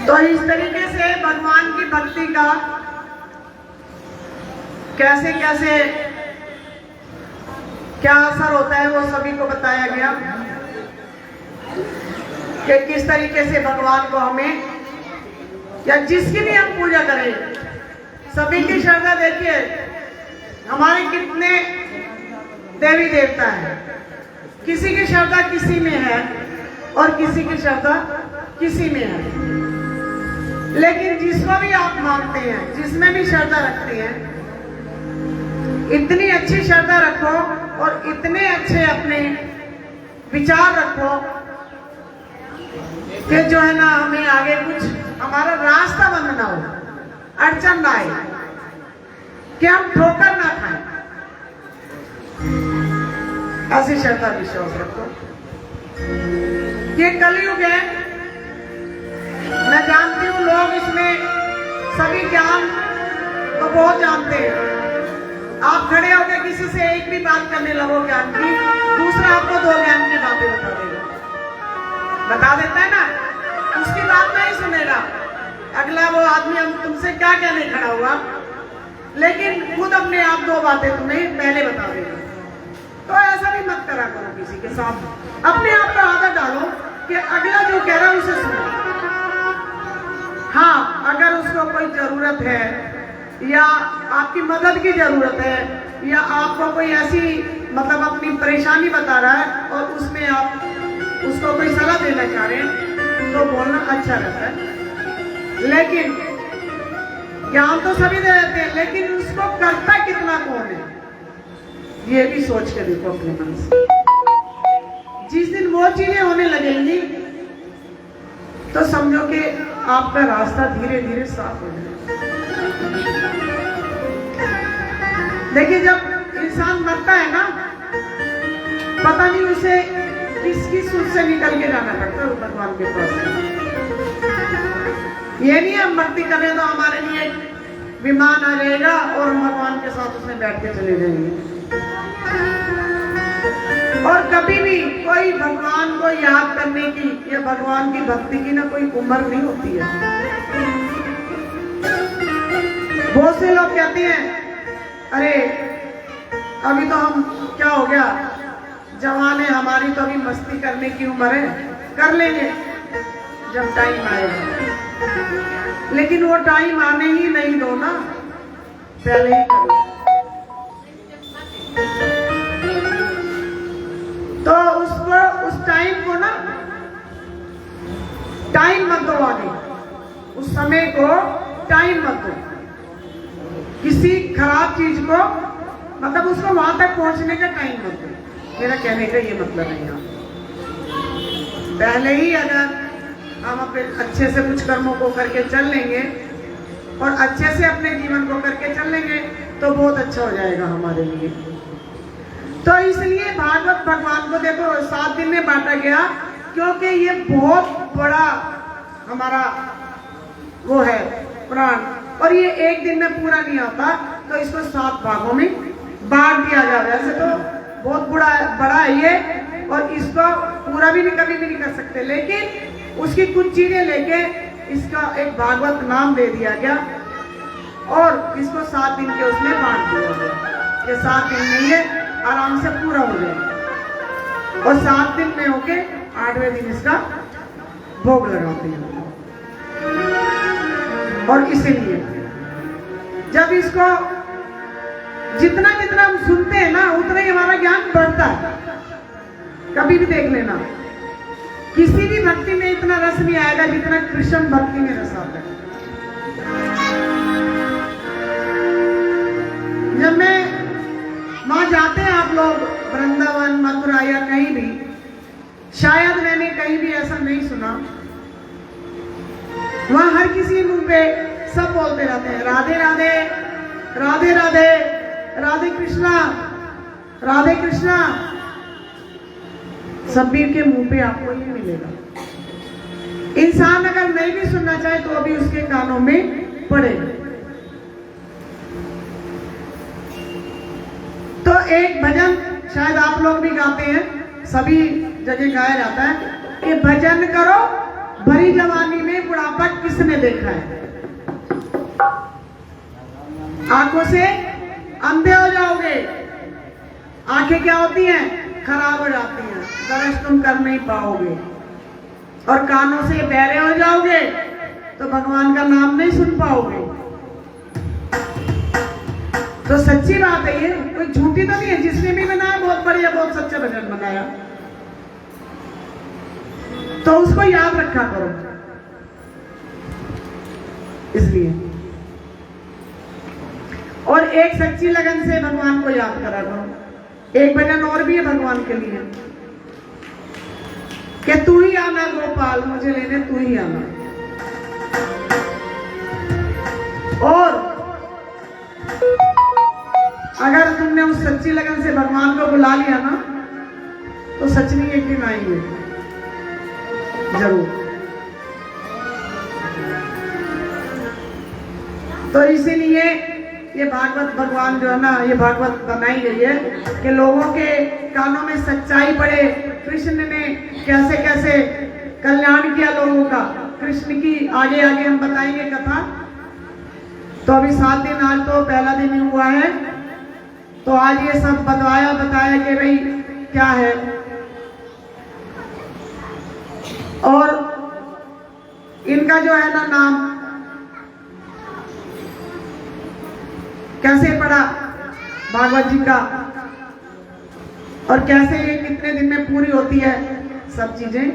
तो इस तरीके से भगवान की भक्ति का कैसे कैसे क्या असर होता है वो सभी को बताया गया कि किस तरीके से भगवान को हमें या जिसकी भी हम पूजा करें, सभी की श्रद्धा देखिए, हमारे कितने देवी देवता हैं, किसी की श्रद्धा किसी में है और किसी की श्रद्धा किसी में है, लेकिन जिसको भी आप मानते हैं, जिसमें भी श्रद्धा रखते हैं, इतनी अच्छी श्रद्धा रखो और इतने अच्छे अपने विचार रखो कि जो है ना हमें आगे कुछ हमारा रास्ता बंद ना हो, अड़चन ना आए, कि हम ठोकर ना खाएं। ऐसी श्रद्धा विश्वास रखो। ये कलयुग है, मैं जानती हूँ लोग इसमें सभी ज्ञान तो बहुत जानते हैं। आप खड़े होकर किसी से एक भी बात करने लगो ज्ञान की, दूसरा आपको दो ज्ञान की बातें बता देता है ना, उसकी बात नहीं सुनेगा अगला, वो आदमी हम तुमसे क्या कहने खड़ा हुआ, लेकिन खुद अपने आप दो बातें तुम्हें पहले बता देगा। तो ऐसा भी मत करा करो किसी के साथ, अपने आप को आदत डालो कि अगला जो कह रहा है उसे सुनो। हाँ, अगर उसको कोई जरूरत है या आपकी मदद की जरूरत है या आपको कोई ऐसी मतलब अपनी परेशानी बता रहा है और उसमें आप उसको कोई सलाह देना चाह रहे हैं तो बोलना अच्छा रहता है। लेकिन ज्ञान तो सभी दे देते हैं, लेकिन उसको करता कितना कौन है, ये भी सोच के देखो अपने मन से। जिस दिन वो चीजें होने लगेंगी तो समझो कि आपका रास्ता धीरे धीरे साफ हो जाएगा। देखिए, जब इंसान मरता है ना, पता नहीं उसे किस किस सूझ से निकल के जाना पड़ता है भगवान के पास। ये नहीं हम भक्ति करें तो हमारे लिए विमान आ जाएगा और हम भगवान के साथ उसमें बैठ के चले जाएंगे। और कभी भी कोई भगवान को याद करने की या भगवान की भक्ति की ना कोई उम्र नहीं होती है। बहुत से लोग कहते हैं अरे अभी तो हम क्या हो गया, जवान है, हमारी तो अभी मस्ती करने की उम्र है, कर लेंगे जब टाइम आएगा। लेकिन वो टाइम आने ही नहीं दो ना, पहले ही करो। तो उस टाइम को ना टाइम मत दो आगे, उस समय को टाइम मत दो किसी खराब चीज को, मतलब उसको वहां तक पहुंचने का टाइम मत दो। मेरा कहने का ये मतलब है, यहाँ पहले ही अगर हम अपने अच्छे से कुछ कर्मों को करके चल लेंगे और अच्छे से अपने जीवन को करके चल लेंगे तो बहुत अच्छा हो जाएगा हमारे लिए। तो इसलिए भागवत भगवान को देखो 7 दिन में बांटा गया, क्योंकि ये बहुत बड़ा हमारा वो है पुराण, और ये एक दिन में पूरा नहीं आता, तो इसको 7 भागों में बांट दिया गया। वैसे तो बहुत बड़ा है ये, और इसको पूरा भी नहीं कभी भी नहीं कर सकते, लेकिन उसकी कुछ चीजें लेके इसका एक भागवत नाम दे दिया गया और इसको 7 दिन के उसमें बांट दिया गया कि 7 दिन में ये आराम से पूरा हो जाए, और 7 दिन में होके 8वें दिन इसका भोग लगाते हैं। और इसीलिए जब इसको जितना जितना हम सुनते हैं ना, उतना ही हमारा ज्ञान बढ़ता है। कभी भी देख लेना, किसी भी भक्ति में इतना रस नहीं आएगा जितना कृष्ण भक्ति में रस आता है। जब मैं वहां जाते हैं आप लोग वृंदावन, मथुरा या कहीं भी, शायद मैंने कहीं भी ऐसा नहीं सुना, वहां हर किसी मुंह पे सब बोलते रहते हैं राधे राधे राधे राधे राधे कृष्णा राधे कृष्णा। सभी के मुंह पे आपको ये मिलेगा। इंसान अगर नहीं भी सुनना चाहे तो अभी उसके कानों में पड़ेगा। तो एक भजन शायद आप लोग भी गाते हैं, सभी जगह गाया जाता है कि भजन करो भरी जवानी में बुढ़ापा किसने देखा है। आंखों से अंधे हो जाओगे, आंखें क्या होती हैं, खराब हो जाती हैं, दर्शन तुम कर नहीं पाओगे, और कानों से बहरे हो जाओगे तो भगवान का नाम नहीं सुन पाओगे। तो सच्ची बात है, ये कोई झूठी तो नहीं है। जिसने भी बनाया बहुत बढ़िया, बहुत सच्चा भजन बनाया, तो उसको याद रखा करो। इसलिए और एक सच्ची लगन से भगवान को याद करा करो। एक भजन और भी है भगवान के लिए कि तू ही आना गोपाल, मुझे लेने तू ही आना। और अगर तुमने उस सच्ची लगन से भगवान को बुला लिया ना, तो सच नहीं एक दिन आएंगे जरूर। तो इसीलिए ये भागवत भगवान जो है ना, ये भागवत बनाई गई है कि लोगों के कानों में सच्चाई पड़े। कृष्ण ने कैसे कैसे कल्याण किया लोगों का, कृष्ण की आगे आगे हम बताएंगे कथा। तो अभी 7 दिन, आज तो पहला दिन ही हुआ है, तो आज ये सब बताया कि भाई क्या है। और इनका जो है ना नाम कैसे पड़ा भागवत जी का, और कैसे ये कितने दिन में पूरी होती है, सब चीजें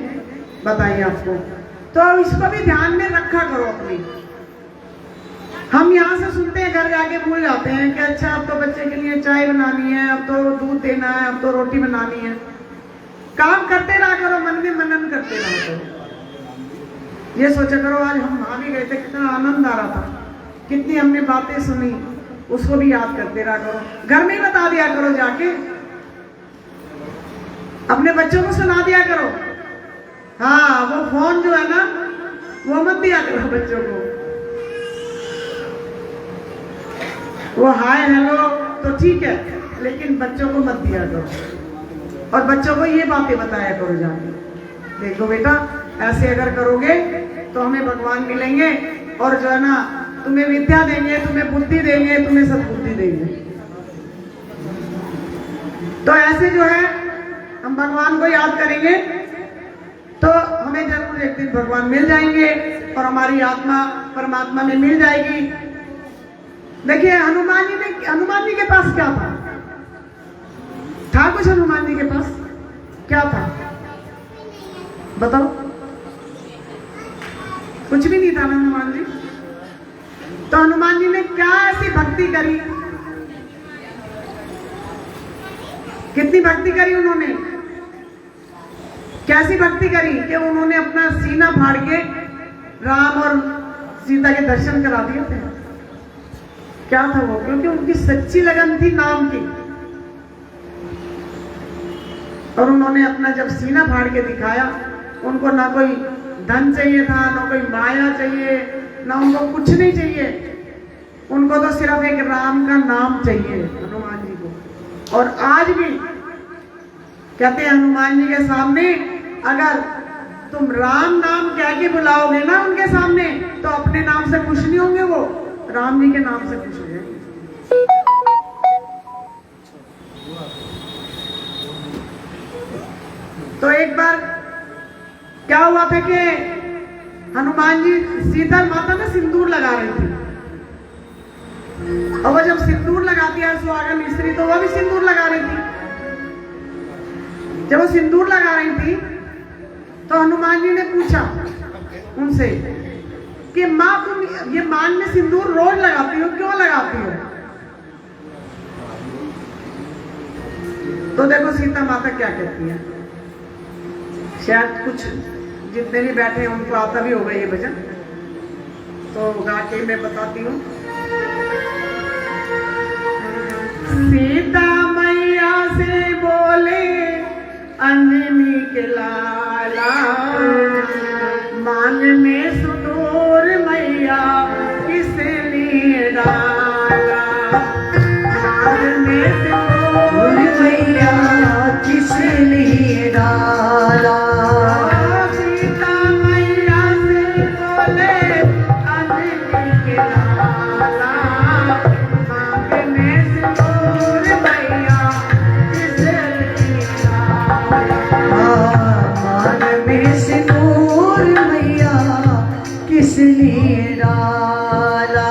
बताइए आपको। तो इसको भी ध्यान में रखा करो अपनी। हम यहाँ से सुनते हैं, घर जाके भूल जाते हैं कि अच्छा अब तो बच्चे के लिए चाय बनानी है, अब तो दूध देना है, अब तो रोटी बनानी है। काम करते रहा करो, मन में मनन करते रहा करो। ये सोचा करो आज हम वहां भी गए थे, कितना आनंद आ रहा था, कितनी हमने बातें सुनी, उसको भी याद करते रहा करो। घर में ही बता दिया करो, जाके अपने बच्चों को सुना दिया करो। हाँ, वो फोन जो है ना वो मत दिया करो बच्चों को। वो हाय हेलो तो ठीक है, लेकिन बच्चों को मत दिया करो। और बच्चों को ये बातें बताया करो जाके, देखो बेटा ऐसे अगर करोगे तो हमें भगवान मिलेंगे, और जो है ना तुम्हें विद्या देंगे, तुम्हें बुद्धि देंगे, तुम्हें सद्बुद्धि देंगे। तो ऐसे जो है हम भगवान को याद करेंगे तो हमें जरूर एक दिन भगवान मिल जाएंगे, और हमारी आत्मा परमात्मा में मिल जाएगी। देखिए हनुमान जी के पास क्या था कुछ हनुमान जी के पास क्या था, बताओ? कुछ भी नहीं था हनुमान जी। तो हनुमान जी ने क्या ऐसी भक्ति करी, कितनी भक्ति करी उन्होंने। कैसी भक्ति करी कि उन्होंने अपना सीना फाड़ के राम और सीता के दर्शन करा दिए थे। क्या था वो? क्योंकि उनकी सच्ची लगन थी नाम की। और उन्होंने अपना जब सीना फाड़ के दिखाया, उनको ना कोई धन चाहिए था, ना कोई माया चाहिए, ना उनको कुछ नहीं चाहिए। उनको तो सिर्फ एक राम का नाम चाहिए, हनुमान जी को। और आज भी कहते हैं हनुमान जी के सामने अगर तुम राम नाम कह के बुलाओगे ना उनके सामने, तो अपने नाम से खुश नहीं होंगे, वो राम जी के नाम से खुश हो जाएंगे। तो एक बार क्या हुआ था कि हनुमान जी सीता माता में सिंदूर लगा रही थी। और वो जब सिंदूर लगाती है सुहागन स्त्री, तो वह भी सिंदूर लगा रही थी। जब वो सिंदूर लगा रही थी तो हनुमान जी ने पूछा उनसे कि माँ तुम ये मांग में सिंदूर रोज लगाती हो, क्यों लगाती हो? तो देखो सीता माता क्या कहती है। शायद कुछ जितने भी बैठे हैं उनको आता भी होगा ये भजन, तो गा के मैं बताती हूँ। सीता मैया से बोले अंजनी के लाला, मांग में सिंदूर मैया किस लिए डाला, मांग में सिंदूर मैया किस लिए डाला। सीता मैया से बोले अंजनी के लाला, मांग में सिंदूर मैया किस लिए डाला, मान में सिंदूर मैया किस लिए डाला।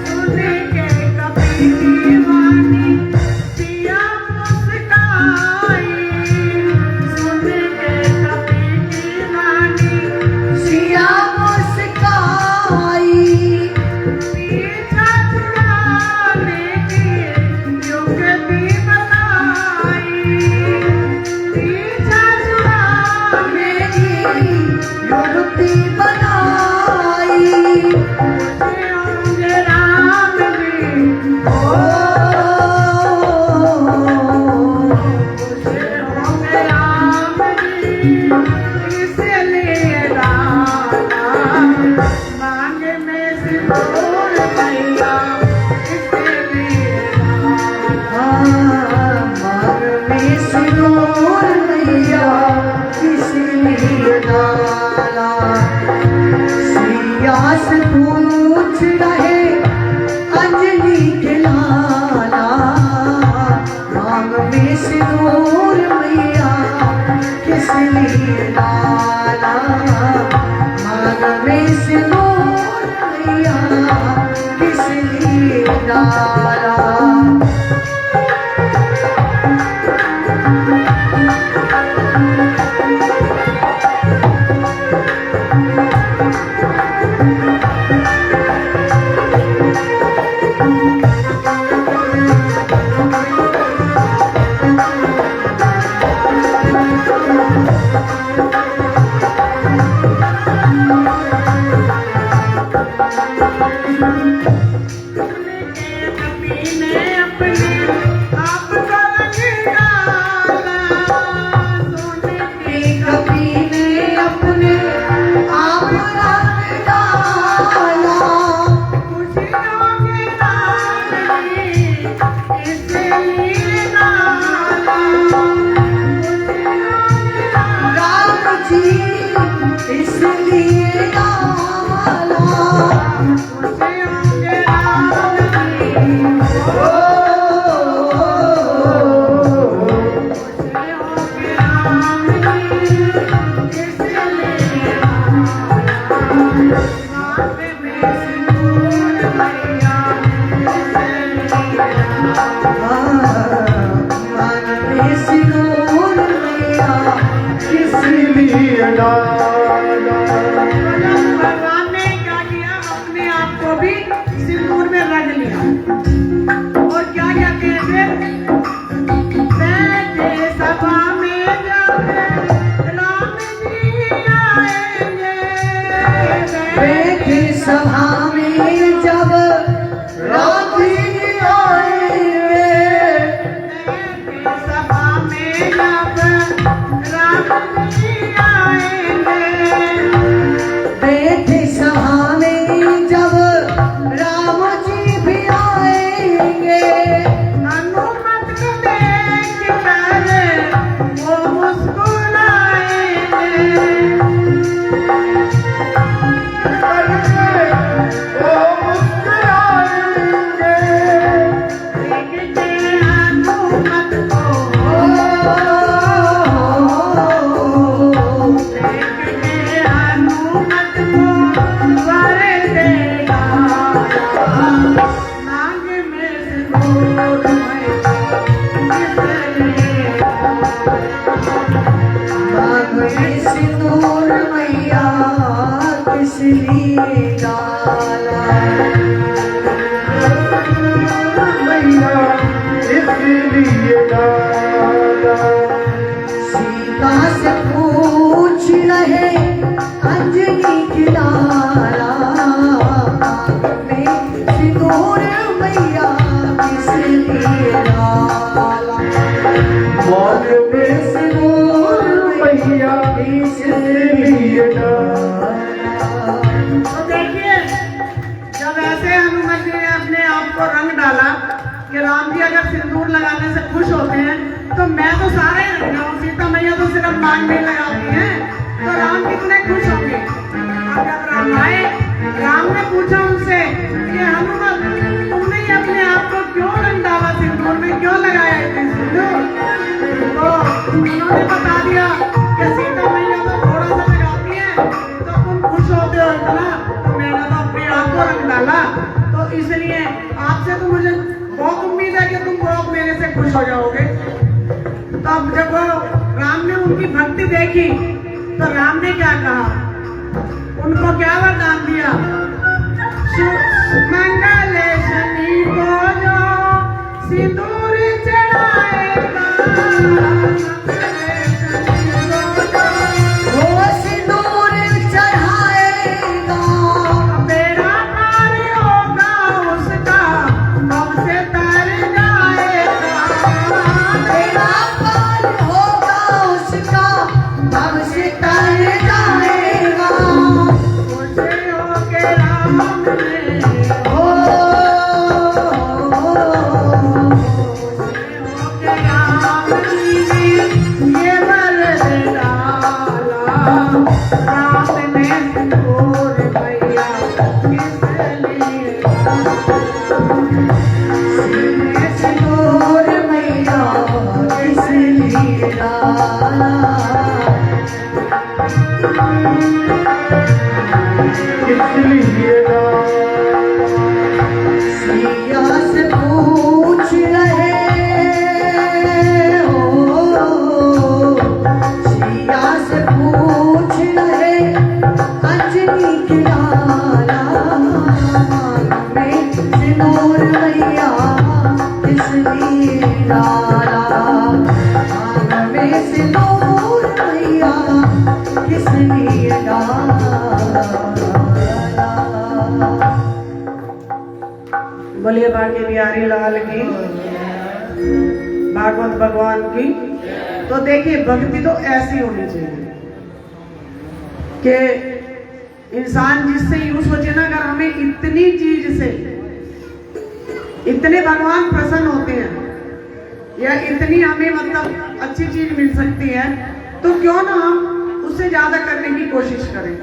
सुने के कभी दीवानी पिया मुस्काई, सुने के कभी दीवानी सिया मुस्काई, पीछा छुड़ाने की युक्ति बताई, पीछा छुड़ाने मेरी युक्ति बनाई। मुझे होंगे राम जी, मुझे होंगे राम जी, इसलिए डाला, मांग में सिंदूर मैया इसलिए डाला। मांग में सिंदूर मैया किस लिए डाला। सिया से पूछ रहे अंजलि के लाला, मांग में सिंदूर मैया किस लिए डाला। मांग में सिंदूर मैया किस लिए डाला। डाला। भगवान ने क्या किया, अपने आप को भी सिंदूर में रंग लिया और क्या कहते हैं फिर, बैठे सभा में जब राम जी आएंगे, बैठे सभा में जब राम जी आएंगे, बैठे सभा में जब राम जी आएंगे, बैठे सभा में जब राम जी भी आएंगे, हनुमत को देख कर वो मुस्कुराएंगे, वो मुस्कुराएंगे। देखते हनुमत को, देखते हनुमत को वर देगा, मांग में सिंदूर मांग में सिंदूर मैया किस लिए डाला, मैया इसलिए डाला। सीता से पूछ रहे अंजनी की लाला, में सिंदूर मैया किस लिए डाला, मांग में सिंदूर मैया इसलिए डाला। तो देखिए, जब ऐसे हनुमान जी ने अपने आप को रंग डाला कि राम जी अगर सिंदूर लगाने से खुश होते हैं तो मैं तो सारे ही रंग जाऊं, सीता मैया तो सिर्फ मांग में लगाती हैं, तो राम कितने खुश होंगे। अब जब राम आए, राम ने पूछा उनसे कि हनुमान तुमने ही अपने आप को क्यों रंग डाला, सिंदूर में क्यों लगाया इतने सिंदूर, तो उन्होंने बता दिया कि सीता मैया तो थोड़ा सा लगाती है तो तुम खुश होते हो इतना, तो मैंने तो अपने आप को रंग डाला, तो इसलिए आपसे तो मुझे बहुत उम्मीद है कि तुम बहुत मेरे से खुश हो जाओगे। तो अब जब वो राम ने उनकी भक्ति देखी तो राम ने क्या कहा, उनको क्या वरदान दिया, मंगल शनि को जो सिंदूर चढ़ाएगा, वो सिंदूर चढ़ाएगा, बेड़ा पार होगा उसका, भव से तर जाएगा, बेड़ा पार होगा उसका, भव से तर जाएगा, खुश होके राम ने, हो होके राम जी ये वर डाला, राम ने सिंदूर मैया किस लिए, सिंदूर मैया किस लिए डाला, इसलिए डाला। सिया से पूछ रहे हो, सिया से पूछ रहे अंजनी की लाला, में सिंदूर मैया किस लिए डाला, में सिंदूर मैया किस लिए डाला। बोलिए बाकी बिहारी लाल की, भागवत भगवान की। तो देखिए, भक्ति तो ऐसी होनी चाहिए कि इंसान जिससे यूं सोचे ना, अगर हमें इतनी चीज से इतने भगवान प्रसन्न होते हैं या इतनी हमें मतलब अच्छी चीज मिल सकती है, तो क्यों ना हम उससे ज्यादा करने की कोशिश करें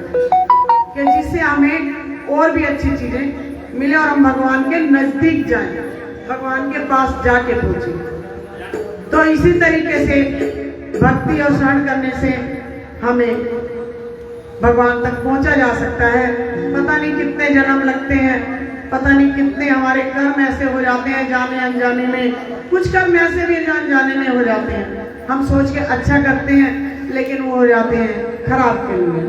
कि जिससे हमें और भी अच्छी चीजें मिले और हम भगवान के नजदीक जाएं, भगवान के पास जाके पहुंचे। तो इसी तरीके से भक्ति और शरण करने से हमें भगवान तक पहुंचा जा सकता है। पता नहीं कितने जन्म लगते हैं, पता नहीं कितने हमारे कर्म ऐसे हो जाते हैं जाने अनजाने में, कुछ कर्म ऐसे भी अनजाने में हो जाते हैं, हम सोच के अच्छा करते हैं लेकिन वो हो जाते हैं खराब के लिए,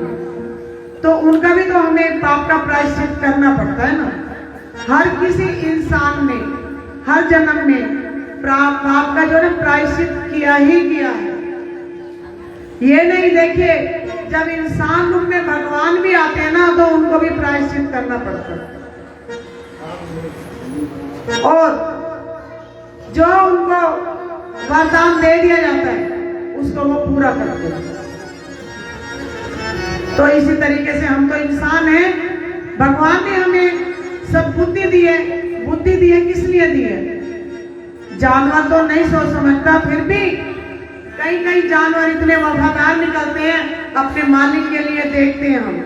तो उनका भी तो हमें पाप का प्रायश्चित करना पड़ता है ना। हर किसी इंसान ने हर जन्म में पाप का जो है प्रायश्चित किया ही किया है। ये नहीं देखिए, जब इंसान रूप में भगवान भी आते हैं ना तो उनको भी प्रायश्चित करना पड़ता है, और जो उनको वरदान दे दिया जाता है उसको वो पूरा करते हैं। तो इसी तरीके से हम तो इंसान हैं, भगवान ने हमें सब बुद्धि दी है। बुद्धि दी है किस लिए दी है? जानवर तो नहीं सोच समझता, फिर भी कई कई जानवर इतने वफादार निकलते हैं अपने मालिक के लिए। देखते हैं हम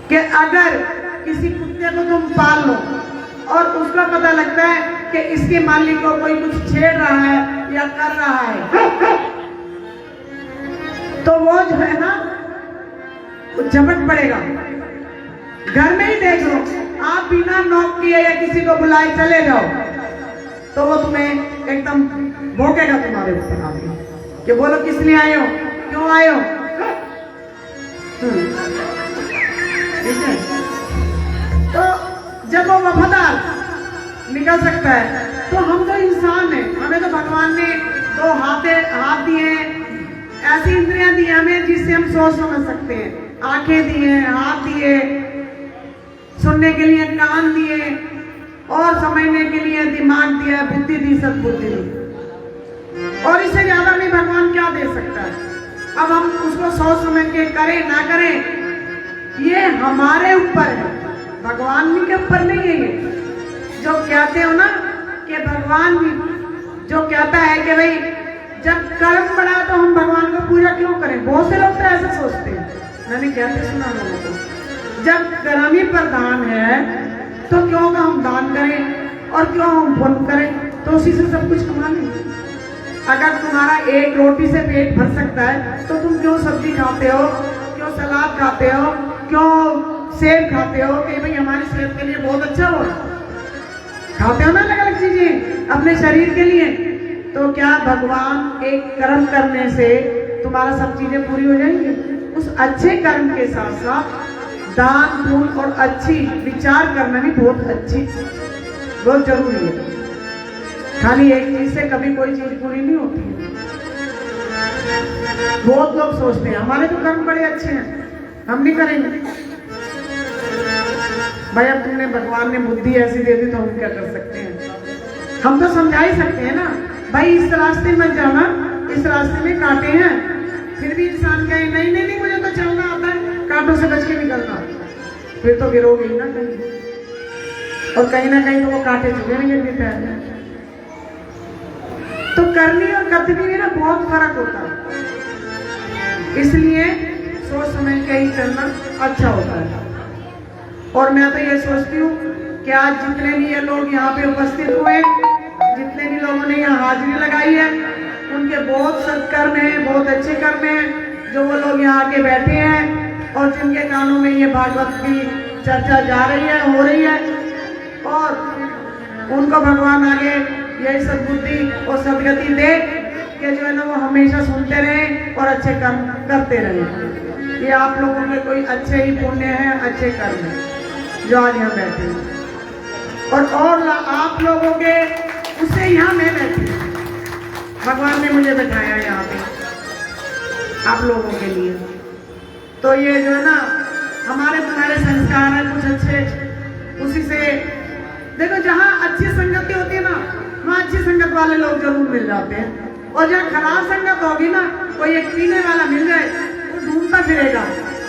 कि अगर किसी कुत्ते को तुम पाल लो और उसको पता लगता है कि इसके मालिक को कोई कुछ छेड़ रहा है या कर रहा है, तो वो जो है ना वो झपट पड़ेगा। घर में ही देख लो, आप बिना नॉक किए या किसी को बुलाए चले जाओ तो वो तुम्हें एकदम भौंकेगा तुम्हारे ऊपर आके कि बोलो किस लिए आए हो, क्यों आए हो। ठीक है, तो जब वो वफादार निकल सकता है तो हम तो इंसान हैं, हमें तो भगवान ने दो हाथ दिए हैं, ऐसी इंद्रियां दी हैं हमें जिससे हम सोच समझ सकते हैं। आंखें दी हैं, हाथ दिए, सुनने के लिए कान दिए, और समझने के लिए दिमाग दिया, बुद्धि दी, सद्बुद्धि दी। और इससे ज्यादा भी भगवान क्या दे सकता है? अब हम उसको सोच समझ के करें ना करें ये हमारे ऊपर है, भगवान भी के ऊपर नहीं है। ये जो कहते हो ना कि भगवान भी जो कहता है कि भाई जब कर्म बढ़ा तो हम भगवान को पूजा क्यों करें। बहुत से लोग तो ऐसा सोचते हैं, मैंने कहते सुना लोगों को, जब कर्म ही प्रधान है तो क्यों ना हम दान करें और क्यों हम पुण्य करें, तो उसी से सब कुछ कमा लेंगे। अगर तुम्हारा एक रोटी से पेट भर सकता है तो तुम क्यों सब्जी खाते हो, क्यों सलाद खाते हो, क्यों सेब खाते हो कि भाई हमारी सेहत के लिए बहुत अच्छा हो। खाते हो ना अलग अलग चीजें अपने शरीर के लिए। तो क्या भगवान एक कर्म करने से तुम्हारा सब चीजें पूरी हो जाएंगी? उस अच्छे कर्म के साथ साथ दान पुण्य और अच्छी विचार करना भी बहुत जरूरी है। खाली एक चीज से कभी कोई चीज पूरी नहीं होती है। बहुत लोग सोचते हैं हमारे तो कर्म बड़े अच्छे हैं, हम नहीं करेंगे। भाई अब तुमने भगवान ने बुद्धि ऐसी दे दी तो हम क्या कर सकते हैं? हम तो समझा ही सकते हैं ना, भाई इस रास्ते मत जाना, इस रास्ते में कांटे हैं। फिर भी इंसान कहे नहीं नहीं नहीं मुझे तो चलना आता है, कांटों से बच के निकलना, फिर तो गिरोगे ही ना कहीं, और कहीं ना कहीं तो वो कांटे चुभेंगे भी पैर में। तो करनी और कर्तव्य में ना बहुत फर्क होता है, इसलिए सोच समझ के ही चलना अच्छा होता है। और मैं तो ये सोचती हूँ कि आज जितने भी ये लोग यहाँ पे उपस्थित हुए, जितने भी लोगों ने यहाँ हाजिरी लगाई है, उनके बहुत सत्कर्म हैं, बहुत अच्छे कर्म हैं जो वो लोग यहाँ आके बैठे हैं और जिनके कानों में ये भागवत की चर्चा जा रही है, हो रही है। और उनको भगवान आगे यही सद्बुद्धि और सदगति दे कि जो है ना वो हमेशा सुनते रहें और अच्छे कर्म करते रहें। ये आप लोगों के कोई अच्छे ही पुण्य हैं, अच्छे कर्म हैं जो आज यहाँ बैठे हैं। और आप लोगों के उससे यहाँ मैं बैठी, भगवान ने मुझे बैठाया यहाँ पे आप लोगों के लिए। तो ये जो है ना हमारे तुम्हारे संस्कार हैं कुछ अच्छे, उसी से देखो जहाँ अच्छी संगति होती है ना वहाँ अच्छी संगत वाले लोग जरूर मिल जाते हैं। और जहाँ खराब संगत होगी ना, कोई एक पीने वाला मिल जाए वो ढूंढता फिरेगा,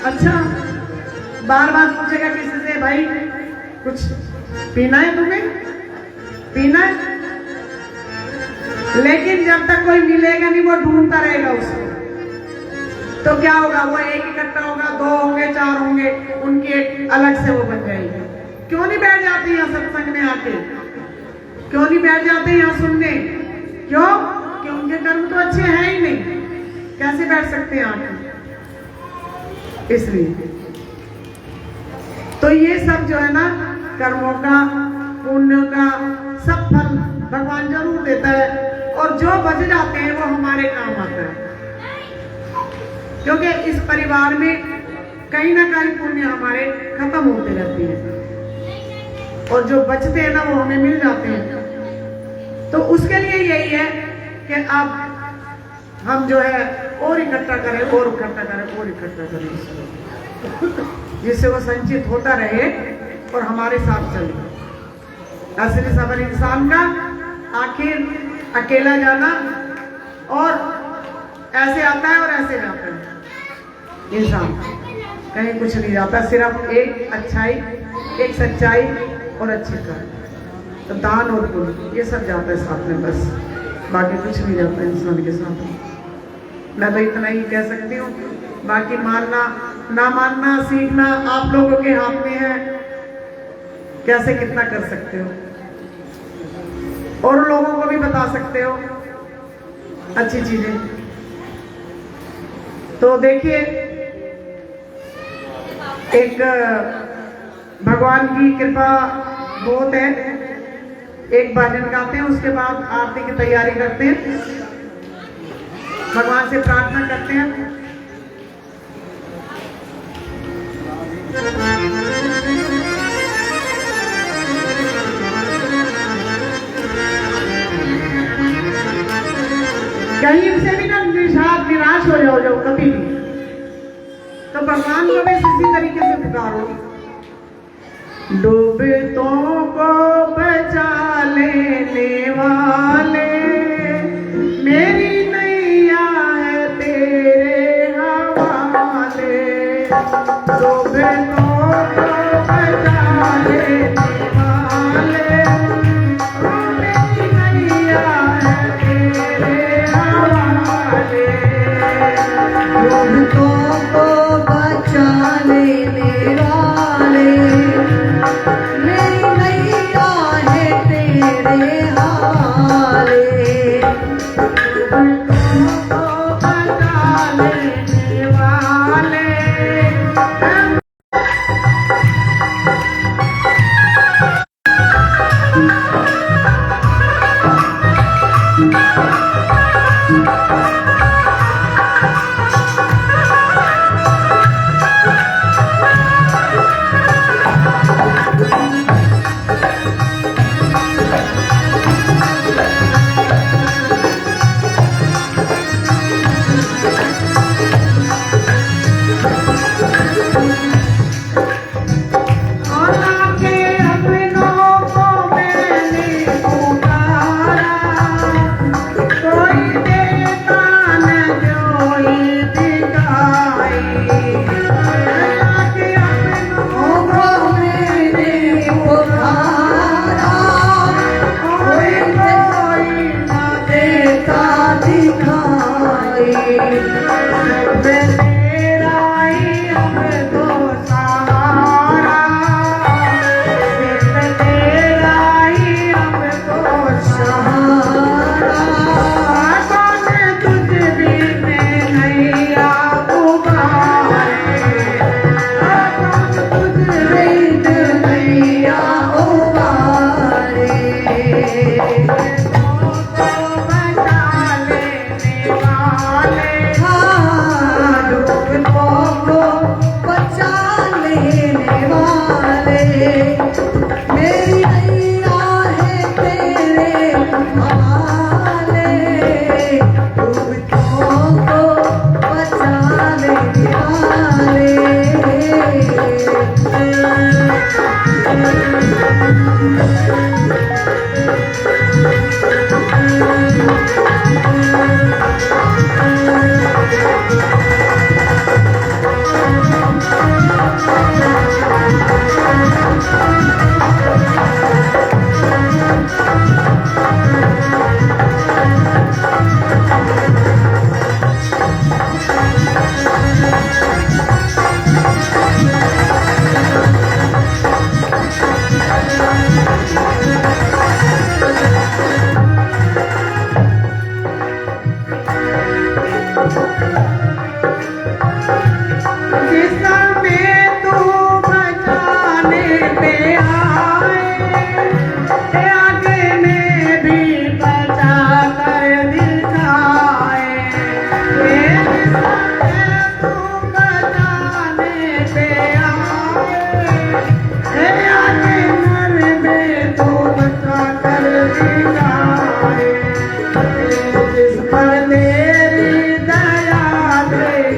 अच्छा बार बार पूछेगा किसी से भाई कुछ पीना है, तुम्हें पीना है। लेकिन जब तक कोई मिलेगा नहीं वो ढूंढता रहेगा उसको। तो क्या होगा, वो एक इकट्ठा होगा, दो होंगे, चार होंगे, उनकी एक अलग से वो बन जाएगी। क्यों नहीं बैठ जाते यहाँ सत्संग में आके, क्यों नहीं बैठ जाते यहाँ सुनने? क्यों? कि उनके कर्म तो अच्छे हैं ही नहीं, कैसे बैठ सकते हैं आके? इसलिए तो ये सब जो है ना कर्मों का, पुण्यों का सब फल भगवान जरूर देता है, और जो बच जाते हैं वो हमारे काम आता है। क्योंकि इस परिवार में कहीं ना कहीं पुण्य हमारे खत्म होते रहते हैं और जो बचते हैं ना वो हमें मिल जाते हैं। तो उसके लिए यही है कि अब हम जो है और इकट्ठा करें और इकट्ठा करें और इकट्ठा करें, जिससे वो संचित होता रहे और हमारे साथ चले। असली सफर इंसान का आखिर अकेला जाना और ऐसे आता है और ऐसे जाता है। इंसान कहीं कुछ नहीं जाता, सिर्फ एक अच्छाई, एक सच्चाई और अच्छे कर्म, तो दान और पुण्य ये सब जाता है साथ में, बस बाकी कुछ नहीं जाता इंसान के साथ। मैं तो इतना ही कह सकती हूँ, बाकी मानना ना मानना सीखना आप लोगों के हाथ में है, कैसे कितना कर सकते हो और लोगों को भी बता सकते हो अच्छी चीजें। तो देखिए एक भगवान की कृपा बहुत है, एक भजन गाते हैं, उसके बाद आरती की तैयारी करते हैं, भगवान से प्रार्थना करते हैं। कहीं से भी ना निराश हो जाओ कभी भी, तो भगवान को भी इसी तरीके से पुकारो। डूबतों को बचा लेने वाले मेरी नैया है तेरे हवाले, डूबतों को बचा लेने वाले मेरी नैया है तेरे हवाले, डूबतों को बचा लेने वाले मेरी नैया है तेरे हवाले, डूबतों को बचा लेने वाले।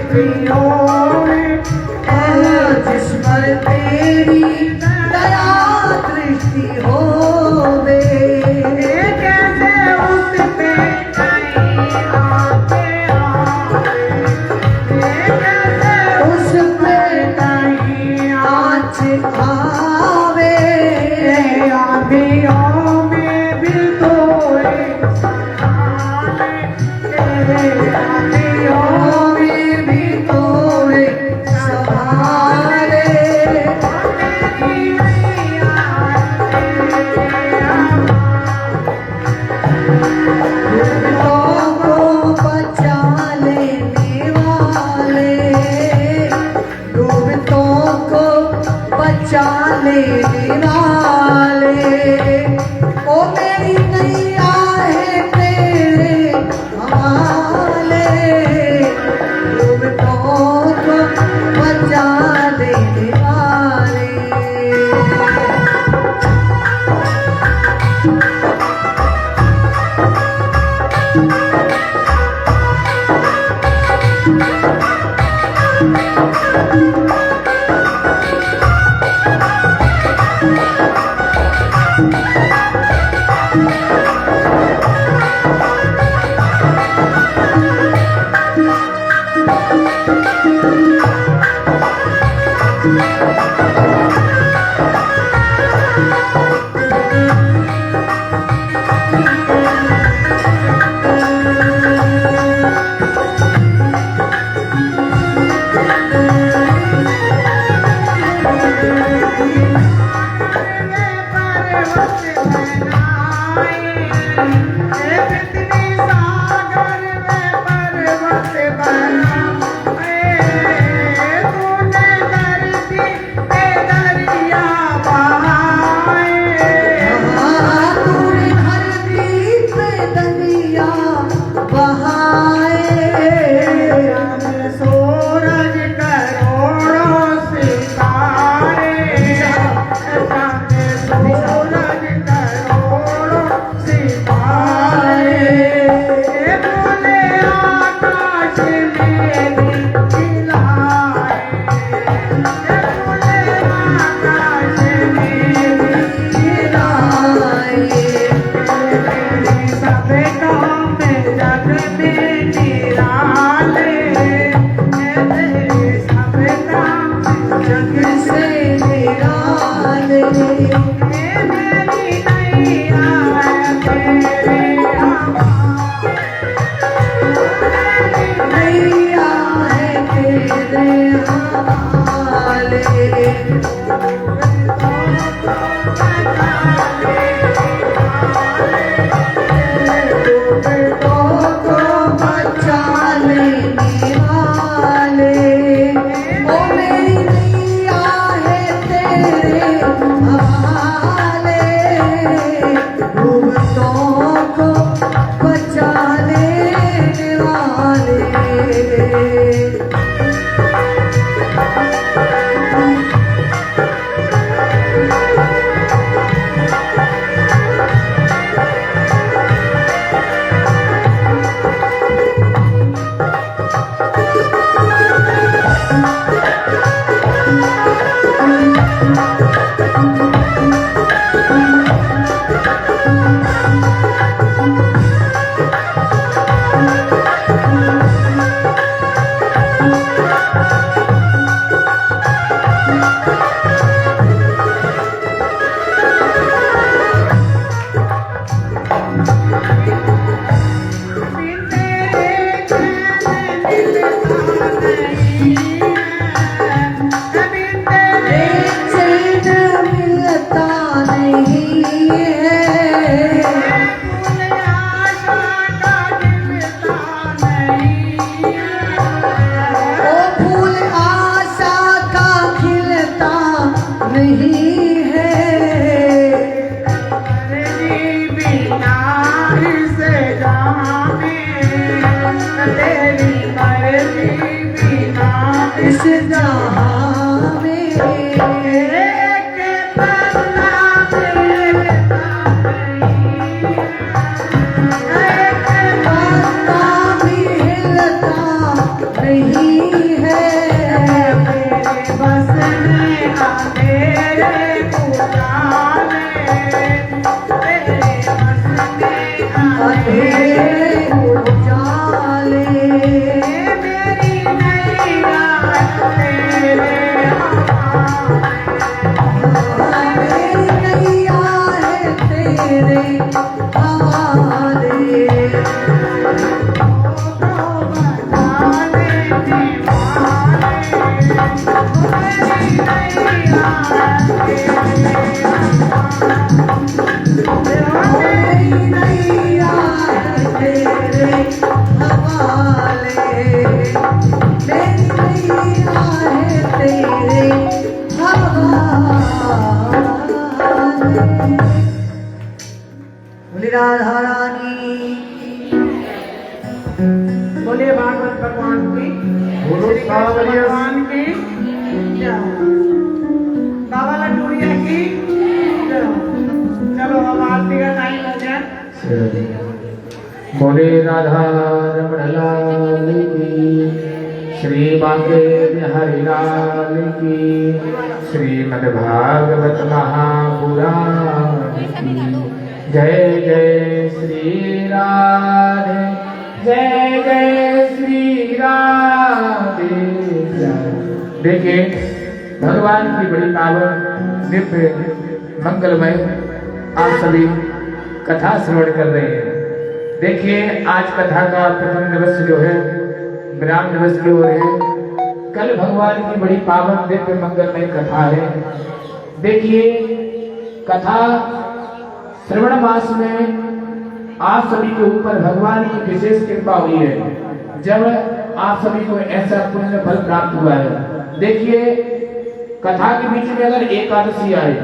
प्रियों में जिस पर तेरी दया दृष्टि होवे, कैसे उस पे नहीं आते कैसे उस पे नहीं आँच आवे, आंधियों में भी तो आंधियों में भी तोरे सहारे, दुखों को बचा लेने वाले, डूबतों को बचा लेने वाले, ओ मेरी नैया है तेरे हवाले, डूबतों को बचा लेने वाले। तूने धरती पे दरिया बहाए, सूरज करोड़ों सितारे सूरज करोड़ों सितारे बोले आकाश में भी खिलाए बोले आकाश में भी खिलाए, सब काम जग में निराले सब काम जग से निराले, मेरी नैया तेरे नैया है तेरे हवाले, डूबतों को बचा लेने वाले, ओ मेरी नैया है तेरे हवाले, डूबतों को बचा लेने वाले। इस जहां में एक पन्ना मिलता नहीं, एक पत्ता भी हिलता नहीं भगवान की जय। बाबा लड्डूरिया की जय। चलो अब आरती का टाइम हो गया। बोले राधा रमण लाल की, श्री बांके बिहारी लाल की, श्रीमद् भागवत महापुराण की जय। जय श्री राधे, जय जय श्री राधे जय। देखिए भगवान की बड़ी पावन दिव्य मंगलमय आप सभी कथा श्रवण कर रहे हैं। देखिए आज कथा का प्रथम दिवस जो है विराम दिवस की ओर है। कल भगवान की बड़ी पावन दिव्य मंगलमय कथा है। देखिए कथा श्रवण मास में आप सभी के ऊपर भगवान की विशेष कृपा हुई है, जब आप सभी को ऐसा पुण्य फल प्राप्त हुआ है। देखिए कथा के बीच में अगर एकादशी आए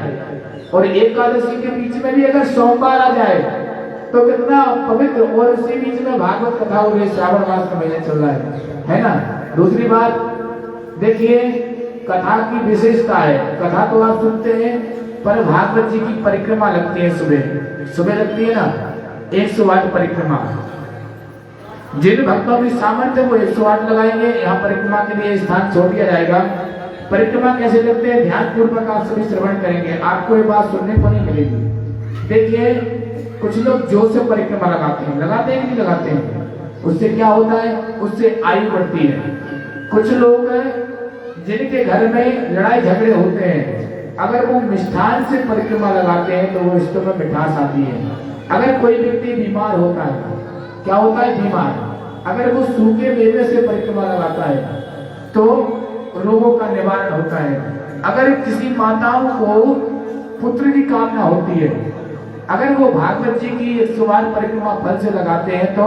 और एकादशी के बीच में भी अगर सोमवार आ जाए तो कितना पवित्र, और उसी बीच में भागवत कथा हो रही है, श्रावण मास का महीना चल रहा है ना। दूसरी बात देखिए कथा की विशेषता है, कथा तो आप सुनते हैं पर भागवत जी की परिक्रमा लगती है, सुबह सुबह लगती है ना 108 परिक्रमा। जिन भक्तों की सामर्थ्य वो 108 लगाएंगे। यहाँ परिक्रमा के लिए स्थान छोड़ दिया जाएगा। परिक्रमा कैसे लगते हैं ध्यान पूर्वक आप सभी श्रवण करेंगे, आपको ये बात सुनने को नहीं मिलेगी। देखिए कुछ लोग जोर से परिक्रमा लगाते हैं कि नहीं लगाते हैं, उससे क्या होता है, उससे आयु बढ़ती है। कुछ लोग जिनके घर में लड़ाई झगड़े होते हैं, अगर वो मिष्ठान से परिक्रमा लगाते हैं तो वो रिश्तों में मिठास आती है। अगर कोई व्यक्ति बीमार होता है, क्या होता है बीमार, अगर वो सूखे मेवे से परिक्रमा लगाता है तो रोगों का निवारण होता है। अगर किसी माताओं को पुत्र की कामना होती है, अगर वो भागवत जी की 108 परिक्रमा फल से लगाते हैं तो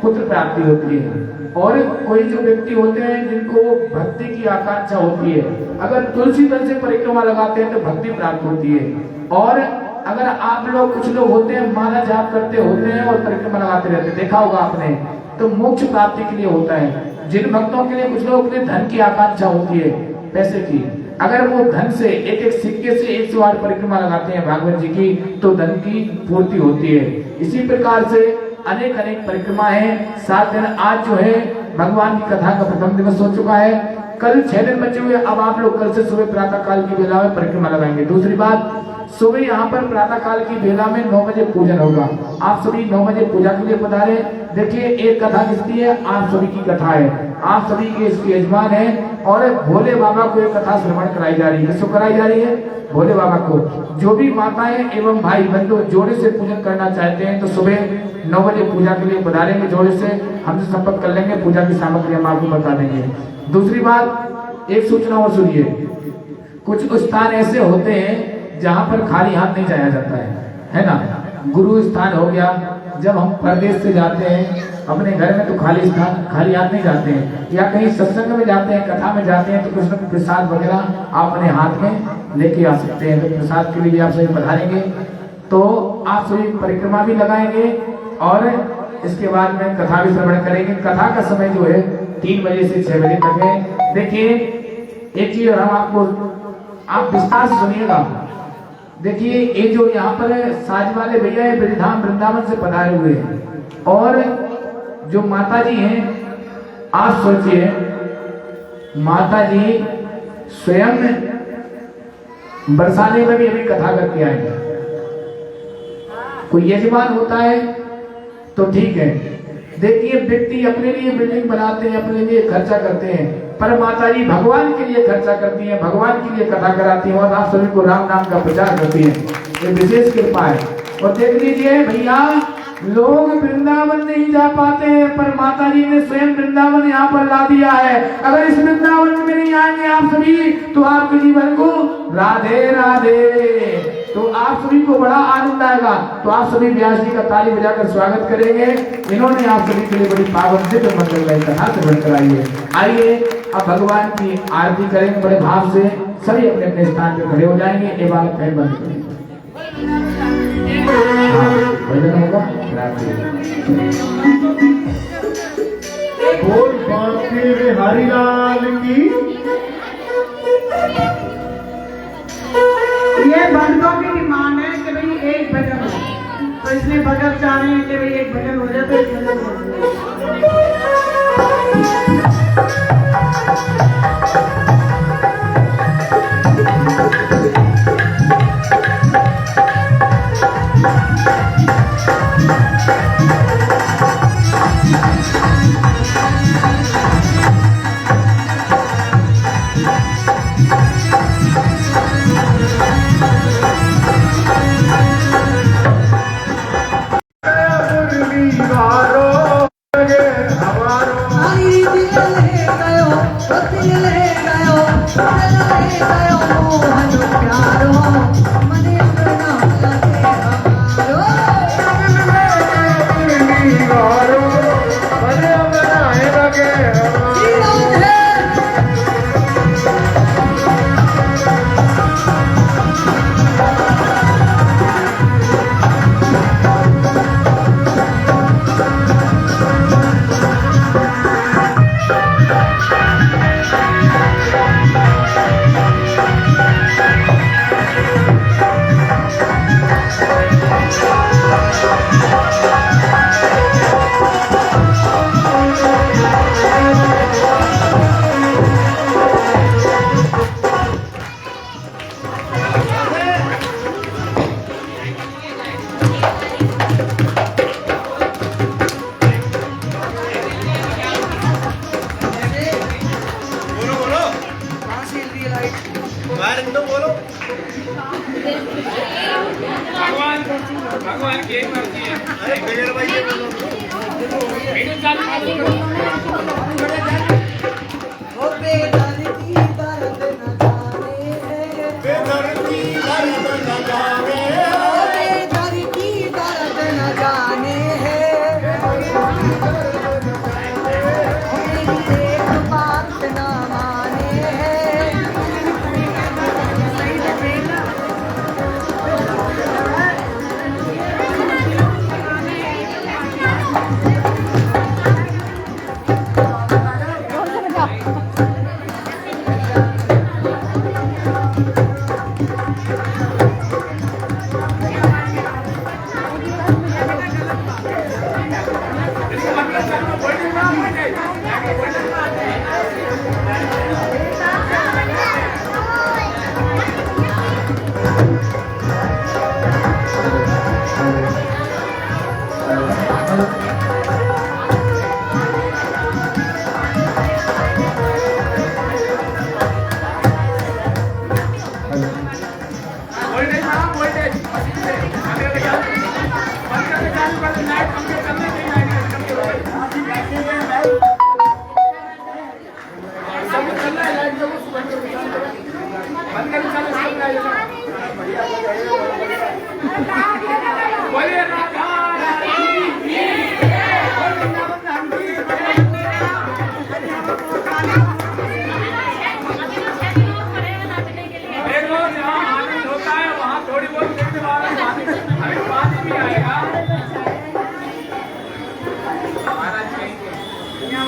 पुत्र प्राप्ति होती है। और कोई जो व्यक्ति होते हैं जिनको भक्ति की आकांक्षा होती है, अगर तुलसी दल से परिक्रमा लगाते हैं तो भक्ति प्राप्त होती है। और अगर आप लोग कुछ लोग होते हैं माला जाप करते होते हैं और परिक्रमा लगाते रहते हैं, देखा होगा आपने, तो मोक्ष प्राप्ति के लिए होता है। जिन भक्तों के लिए कुछ लोगों के लिए धन की आकांक्षा होती है, पैसे की, अगर वो धन से एक एक सिक्के से 108 परिक्रमा लगाते हैं भागवत जी की तो धन की पूर्ति होती है। इसी प्रकार से अनेक अनेक परिक्रमा है। 7 दिन आज जो है भगवान की कथा का प्रथम दिवस हो चुका है। कल 6 दिन बचे हुए। अब आप लोग कल से सुबह प्रातः काल की बेला में परिक्रमा लगाएंगे। दूसरी बात, सुबह यहाँ पर प्रातः काल की बेला में 9 बजे पूजन होगा। आप सभी 9 बजे पूजा के लिए पधारे। देखिए एक कथा किसकी है, आप सभी की कथा है, आप सभी के इसके यजमान है। और भोले बाबा को एक कथा श्रवण कराई जा रही है। किसको कराई जा रही है, भोले बाबा को। जो भी माताएं एवं भाई बंधु जोड़े से पूजन करना चाहते हैं तो सुबह 9 बजे पूजा के लिए पधारेंगे। जोड़े से हमसे संपर्क कर लेंगे, पूजा की सामग्री हम आपको बता देंगे। दूसरी बात, एक सूचना और सुनिए, कुछ स्थान ऐसे होते हैं जहाँ पर खाली हाथ नहीं जाया जाता है ना। गुरु स्थान हो गया, जब हम प्रदेश से जाते हैं अपने घर में तो खाली हाथ नहीं जाते हैं, या कहीं सत्संग में जाते हैं, कथा में जाते हैं तो कुछ न कुछ प्रसाद वगैरह आप अपने हाथ में लेके आ सकते हैं। तो प्रसाद के लिए भी आप सभी पधारेंगे। तो आप सभी परिक्रमा भी लगाएंगे और इसके बाद में कथा भी श्रवण करेंगे। कथा का समय जो है 3 बजे से 6 बजे तक है। देखिए एक चीज हम आपको, आप विस्तार से सुनिएगा। देखिए ये जो यहाँ पर साज वाले भैया है ब्रजधाम वृंदावन से पधारे हुए हैं, और जो माता जी हैं, आप सोचिए माता जी स्वयं बरसाने में भी अभी कथा करके आए। कोई यजमान होता है तो ठीक है। देखिए व्यक्ति अपने लिए बिल्डिंग बनाते हैं, अपने लिए खर्चा करते हैं, पर माता जी भगवान के लिए खर्चा करती हैं, भगवान के लिए कथा कराती हैं और आप सभी को राम नाम का प्रचार करती हैं। ये विशेष कृपा है। और देख लीजिए भैया, लोग वृंदावन नहीं जा पाते हैं पर माता जी ने स्वयं वृंदावन यहाँ पर ला दिया है। अगर इस वृंदावन में नहीं आएंगे आप सभी तो आपके जीवन को राधे राधे, तो आप सभी को बड़ा आनंद आएगा। तो आप सभी व्यास जी का ताली बजाकर स्वागत करेंगे। इन्होंने आप सभी के लिए बड़ी पावन दिव्य मंगलमय कथा श्रवण कराई है। आइए अब भगवान की आरती करेंगे बड़े भाव से। सभी अपने अपने स्थान पर खड़े हो जाएंगे एवं फैन बंद करेंगे। भजन होगा राधे। बोल बांके बिहारी लाल की। ये भक्तों की डिमांड है कि भाई एक भजन हो, तो इसलिए भगत चाह रहे हैं कि भाई एक भजन हो जाए तो एक भजन हो जाए। भगवान की एक मर्जी है। अरे गजर भाई ये बोलो। ओ बेदर्दी दर्द न जाने बेदर्दी दर्द न जाने ओ बेदर्दी दर्द न जाने ओ मेरी एक बात न माने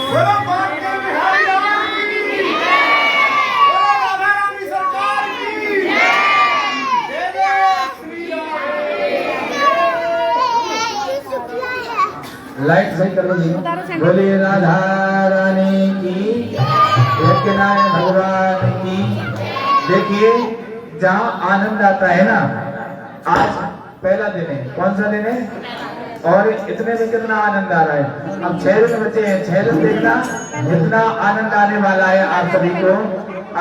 बोलो बांके बिहारी लाल की। बोलो राधा रानी सरकार की। जय जय श्री राम। लाइट सही कर लो जी। बोलिए राधा रानी की, एक नारायण भगवान की। देखिए जहाँ आनंद आता है ना, आज पहला दिन है। कौन सा दिन है? और इतने में कितना आनंद आ रहा है। अब 6 दिन बचे हैं, 6 दिन देखना कितना आनंद आने वाला है आप सभी को।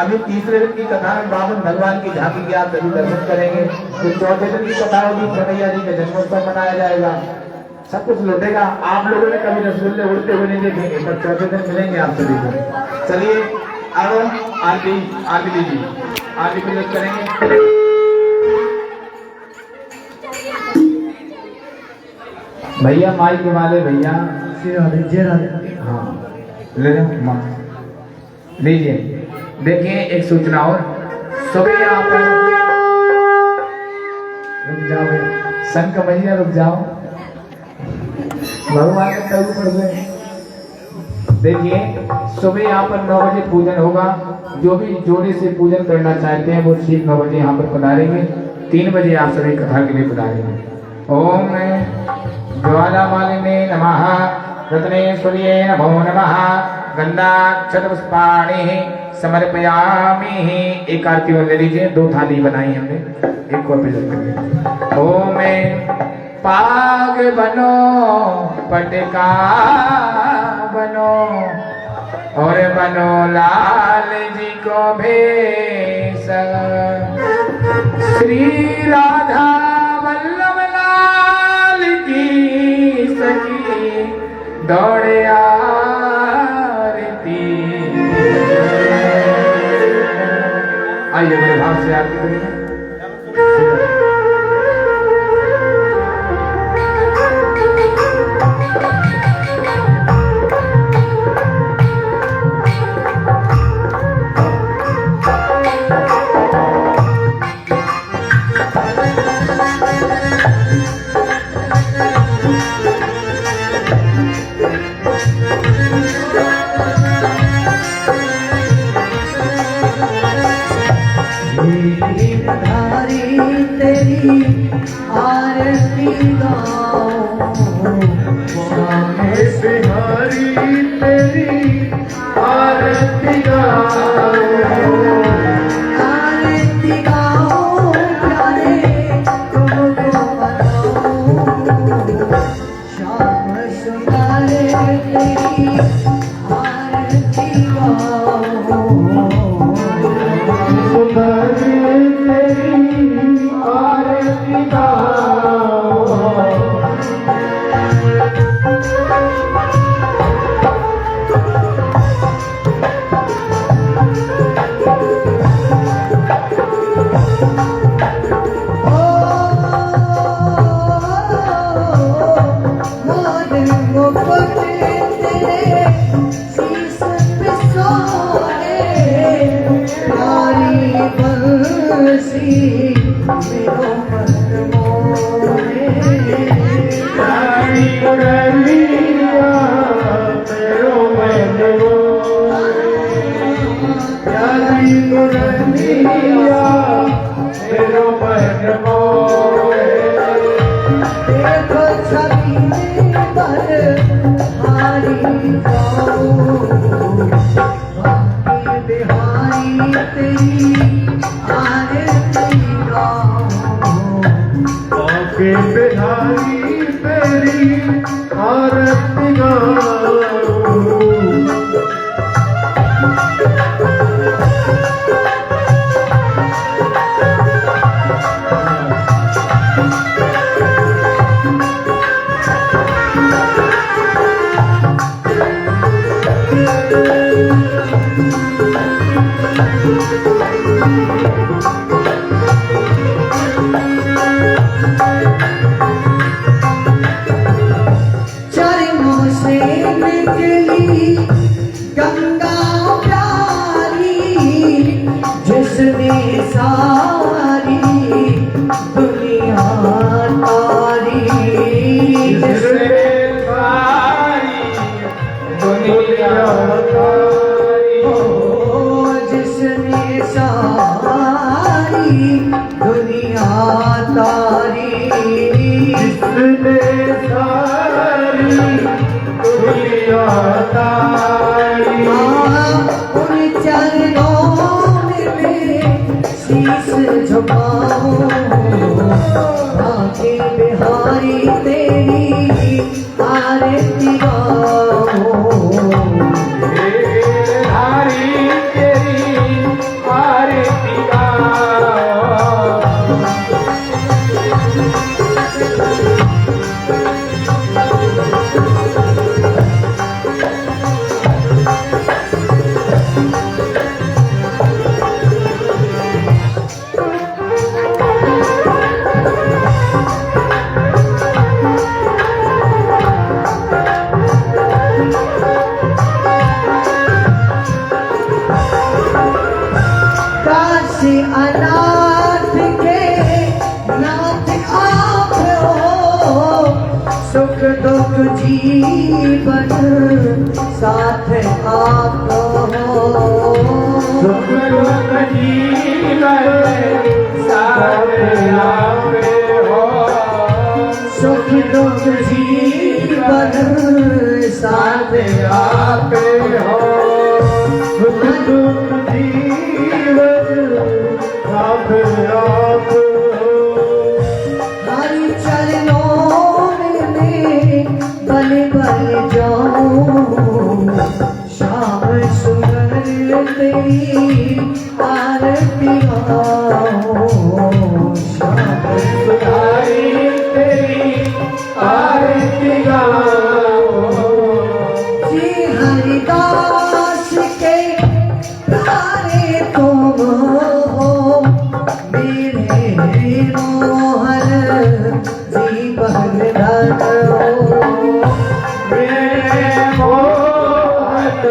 अभी तीसरे दिन की कथा में बावन भगवान की झांकी के आप सभी दर्शन करेंगे। फिर चौथे दिन की कथा होगी, कन्हैया जी का जन्मोत्सव मनाया जाएगा। सब कुछ लौटेगा। आप लोगों ने कभी रसगुल्ले उड़ते हुए नहीं देखेंगे, पर चौथे दिन मिलेंगे आप सभी को। चलिए अब आरती लीजिए, आरती प्रयोग करेंगे। भैया माइक वाले भैया, हाँ ले लो माँ, लीजिए। देखिए एक सूचना और, सुबह यहाँ पर रुक जाओ, संघ भैया रुक जाओ, भगवान के कल पड़ गए। देखिए सुबह यहाँ पर 9 बजे पूजन होगा। जो भी जोड़े से पूजन करना चाहते हैं वो ठीक 9 बजे यहाँ पर पधारेंगे। 3 बजे आप सभी कथा के लिए पधारेंगे। ओम ज्वालामालिने नमः, रत्नेश्वर्ये नमो नमः, गंधाक्षतपुष्पाणि समर्पयामि। एक आरती में ले लीजिए, 2 थाली बनाई हमने, एक को प्रेजेंट करिए। ओम पाग बनो पटका बनो और बनो लाल जी को भेष। श्री राधा वल्लभ लाल की सखी दौड़े आरती। आइए बड़े भाव से आरती करेंगे। धारी तेरी आरती गाओ, हे बिहारी तेरी आरती गाओ। आरती गाओ प्यारे तुमको बताओ। श्याम सुंदर तेरी आरती गाओ। बिहारी तेरी आरती गाओ। सारी दुनिया तारी, सारी दुनिया तारी। जिसने सारी दुनिया तारी, जिसने सारी दुनिया तारी। उन चरणों में शीश झुकाओ। आके बिहारी तेरी आरती गाओ। बिहारी तेरी आरती गाओ। काशी अनाथ के नाथ आप हो, सुख दुख जीवन साथ आप हो। सुख दुख जीवन साथ आप हो। सुख दुख जीवन साथ आप हो। सुख दुख जीवन साथ आप हो। हरि चरणों में बल बल जाऊं। श्याम सुंदर तेरी आरती गाऊं। श्याम सुधारी तेरी आरती गाओ। जी हरिदास के प्यारे तुम हो। मेरे मोहन जीवन धन हो। मेरे मोहन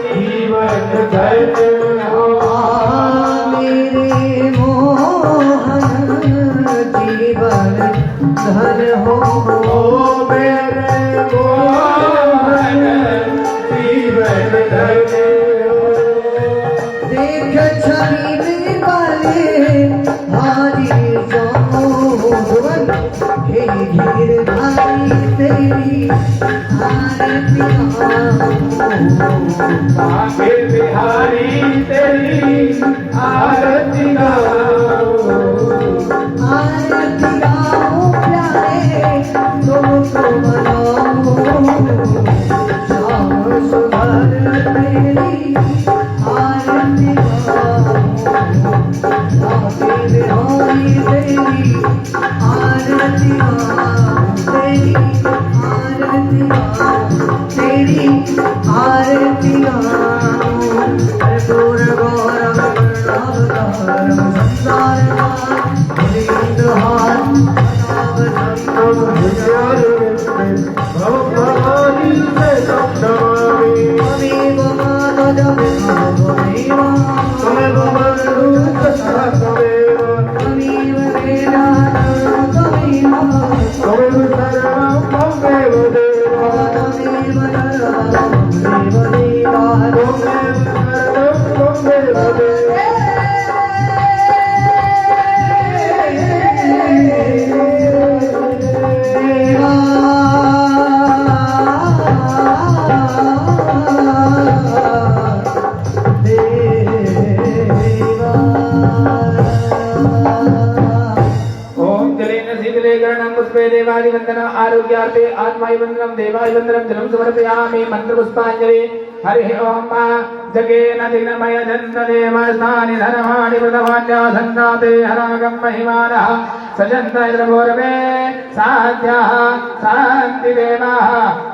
जीवन धन हो। मेरे मोहन जीवन धन हो। ओ मेरे मोहन जीवन धन हो। देख छवि वाले हारी जाओ। हे गिरधारी तेरी आरती आगे बिहारी तेरी आरती गाओ। आरती गाओ प्यारे तुमको मनाओ। श्याम सुंदर तेरी आरती गाओ। आगे बिहारी तेरी आरती गाओ। तेरी आरती गाओ। तेरी आरती गाओ। कर्पूर गौरव करुणावतारम संसार गोविंद हार भवानी से सप्तमी त्वमेव माता त्वमेव तमेव त्वमेव वेदान्तं त्वमेव सर्वं त्वमेव देवा त्वमेव सर्वं त्वमेव देवा। त्वमेव देवा ओम जलेन शीतले गरणं पुष्पे देवादिवन्दना आरोग्यार्थे आत्माभिवन्दनं देवाभिवन्दनं जलं समर्पयामि। मन्त्रपुष्पाञ्जलि। हरिः ओम जगेन दिनमय जन्तदेवस्नानि धनवाणि प्रथमान्यासन्नाते हरागं महिमानः सजन्त इन्द्रभूरवे साध्याः शान्तिदेवाः।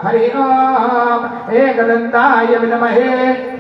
हरिः ओम एकदन्ताय विद्महे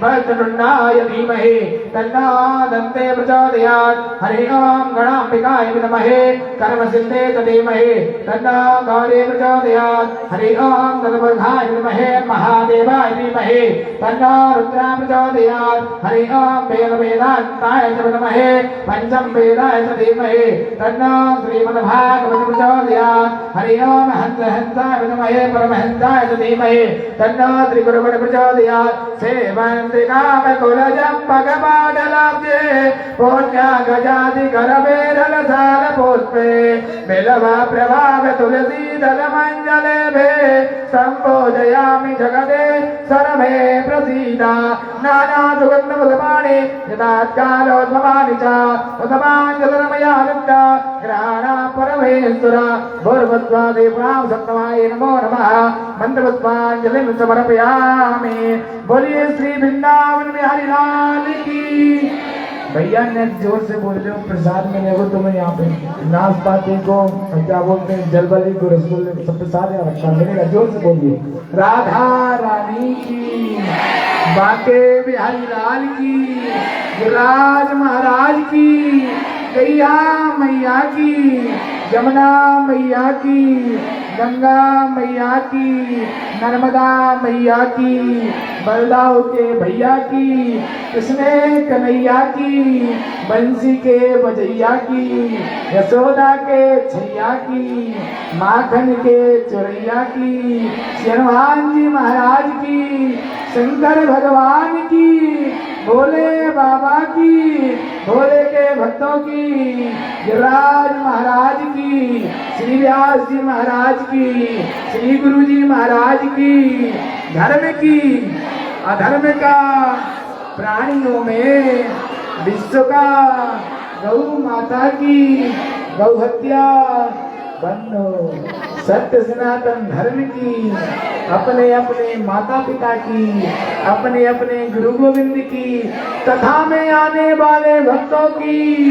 वक्रतुण्डाय धीमहि तन्नो दन्ते प्रचोदयात्। हरिः ओम गणाम्बिकाय विद्महे कर्मसिद्धे धीमहि तन्नो गौरी प्रचोदयात्। हरिः ओम गणपतिर्घाय विद्महे महादेवाय धीमहि तन्नो रुद्रा प्रचोदयात्। हरिः ओम वेदवेदान्ताय च विद्महे पंचम वेदाय च धीमहि तन्नो श्रीमद्भागवत प्रचोदयात्। हरिः ओम हंसाय विद्महे परमहंसाय च धीमहि तन्नो त्रिगुरुगण प्रचोदयात्। सेवन्ति कामकुलजं भगवानलब्धे पुण्या गजाति करवेरल साल पुष्पे बिलवा प्रभाव तुलसी दल मंजले संपूजयामि जगते सर्वे प्रसीदा। नाना सुगंध फलपाणि यदात्कालोद्भवानि च तदमाञ्जलरमया लिप्ता ग्रहाणा परमेश्वरा भूर्भुवस्वा देवानां सप्तमाय नमो नमः। मंत्रपुष्पाञ्जलिं समर्पयामि। बोलिए श्री वृंदावन बिहारी लाल की। भैया ने जोर से बोल रहे हो प्रसाद मिलेगा तो तुम्हें यहाँ पे नाशपाती को क्या बोलते हैं जलबली को रसगुल्ले को सब प्रसाद यहाँ रखा मिलेगा। जोर से बोलिए राधा रानी की, बांके बिहारी लाल की, युवराज महाराज की, गैया मैया की, यमुना मैया की, गंगा मैया की, नर्मदा मैया की, बलदाऊ के भैया की, कृष्ण कन्हैया की, बंसी के बजैया की, यशोदा के छैया की, माखन के चोरैया की, हनुमान जी महाराज की, शंकर भगवान की, भोले बाबा की, भोले के भक्तों की, गिरिराज महाराज की, श्री व्यास जी महाराज की, श्री गुरु जी महाराज की, धर्म की, अधर्म का, प्राणियों में विश्व का, गौ माता की, गौ हत्या बंद हो, सत्य सनातन धर्म की, अपने अपने माता पिता की, अपने अपने गुरु गोविंद की, कथा में आने वाले भक्तों की,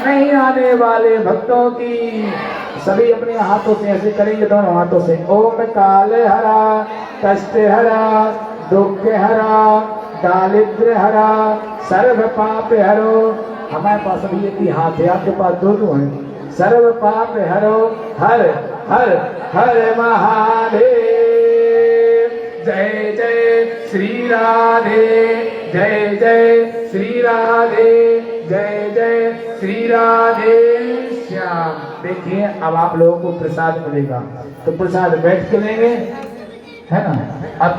नहीं आने वाले भक्तों की। सभी अपने हाथों से ऐसे करेंगे, दोनों हाथों से। ओम काले हरा, कष्ट हरा, दुख हरा, दारिद्र हरा, सर्व पाप हरो। हमारे पास अभी एक ही हाथ है, आपके पास दो हैं। सर्व पाप हरो, हर हर हर महादेव। जय जय श्री राधे, जय जय श्री राधे, जय जय श्री राधे श्याम। देखिए अब आप लोगों को प्रसाद मिलेगा, तो प्रसाद बैठ के लेंगे, है ना। अब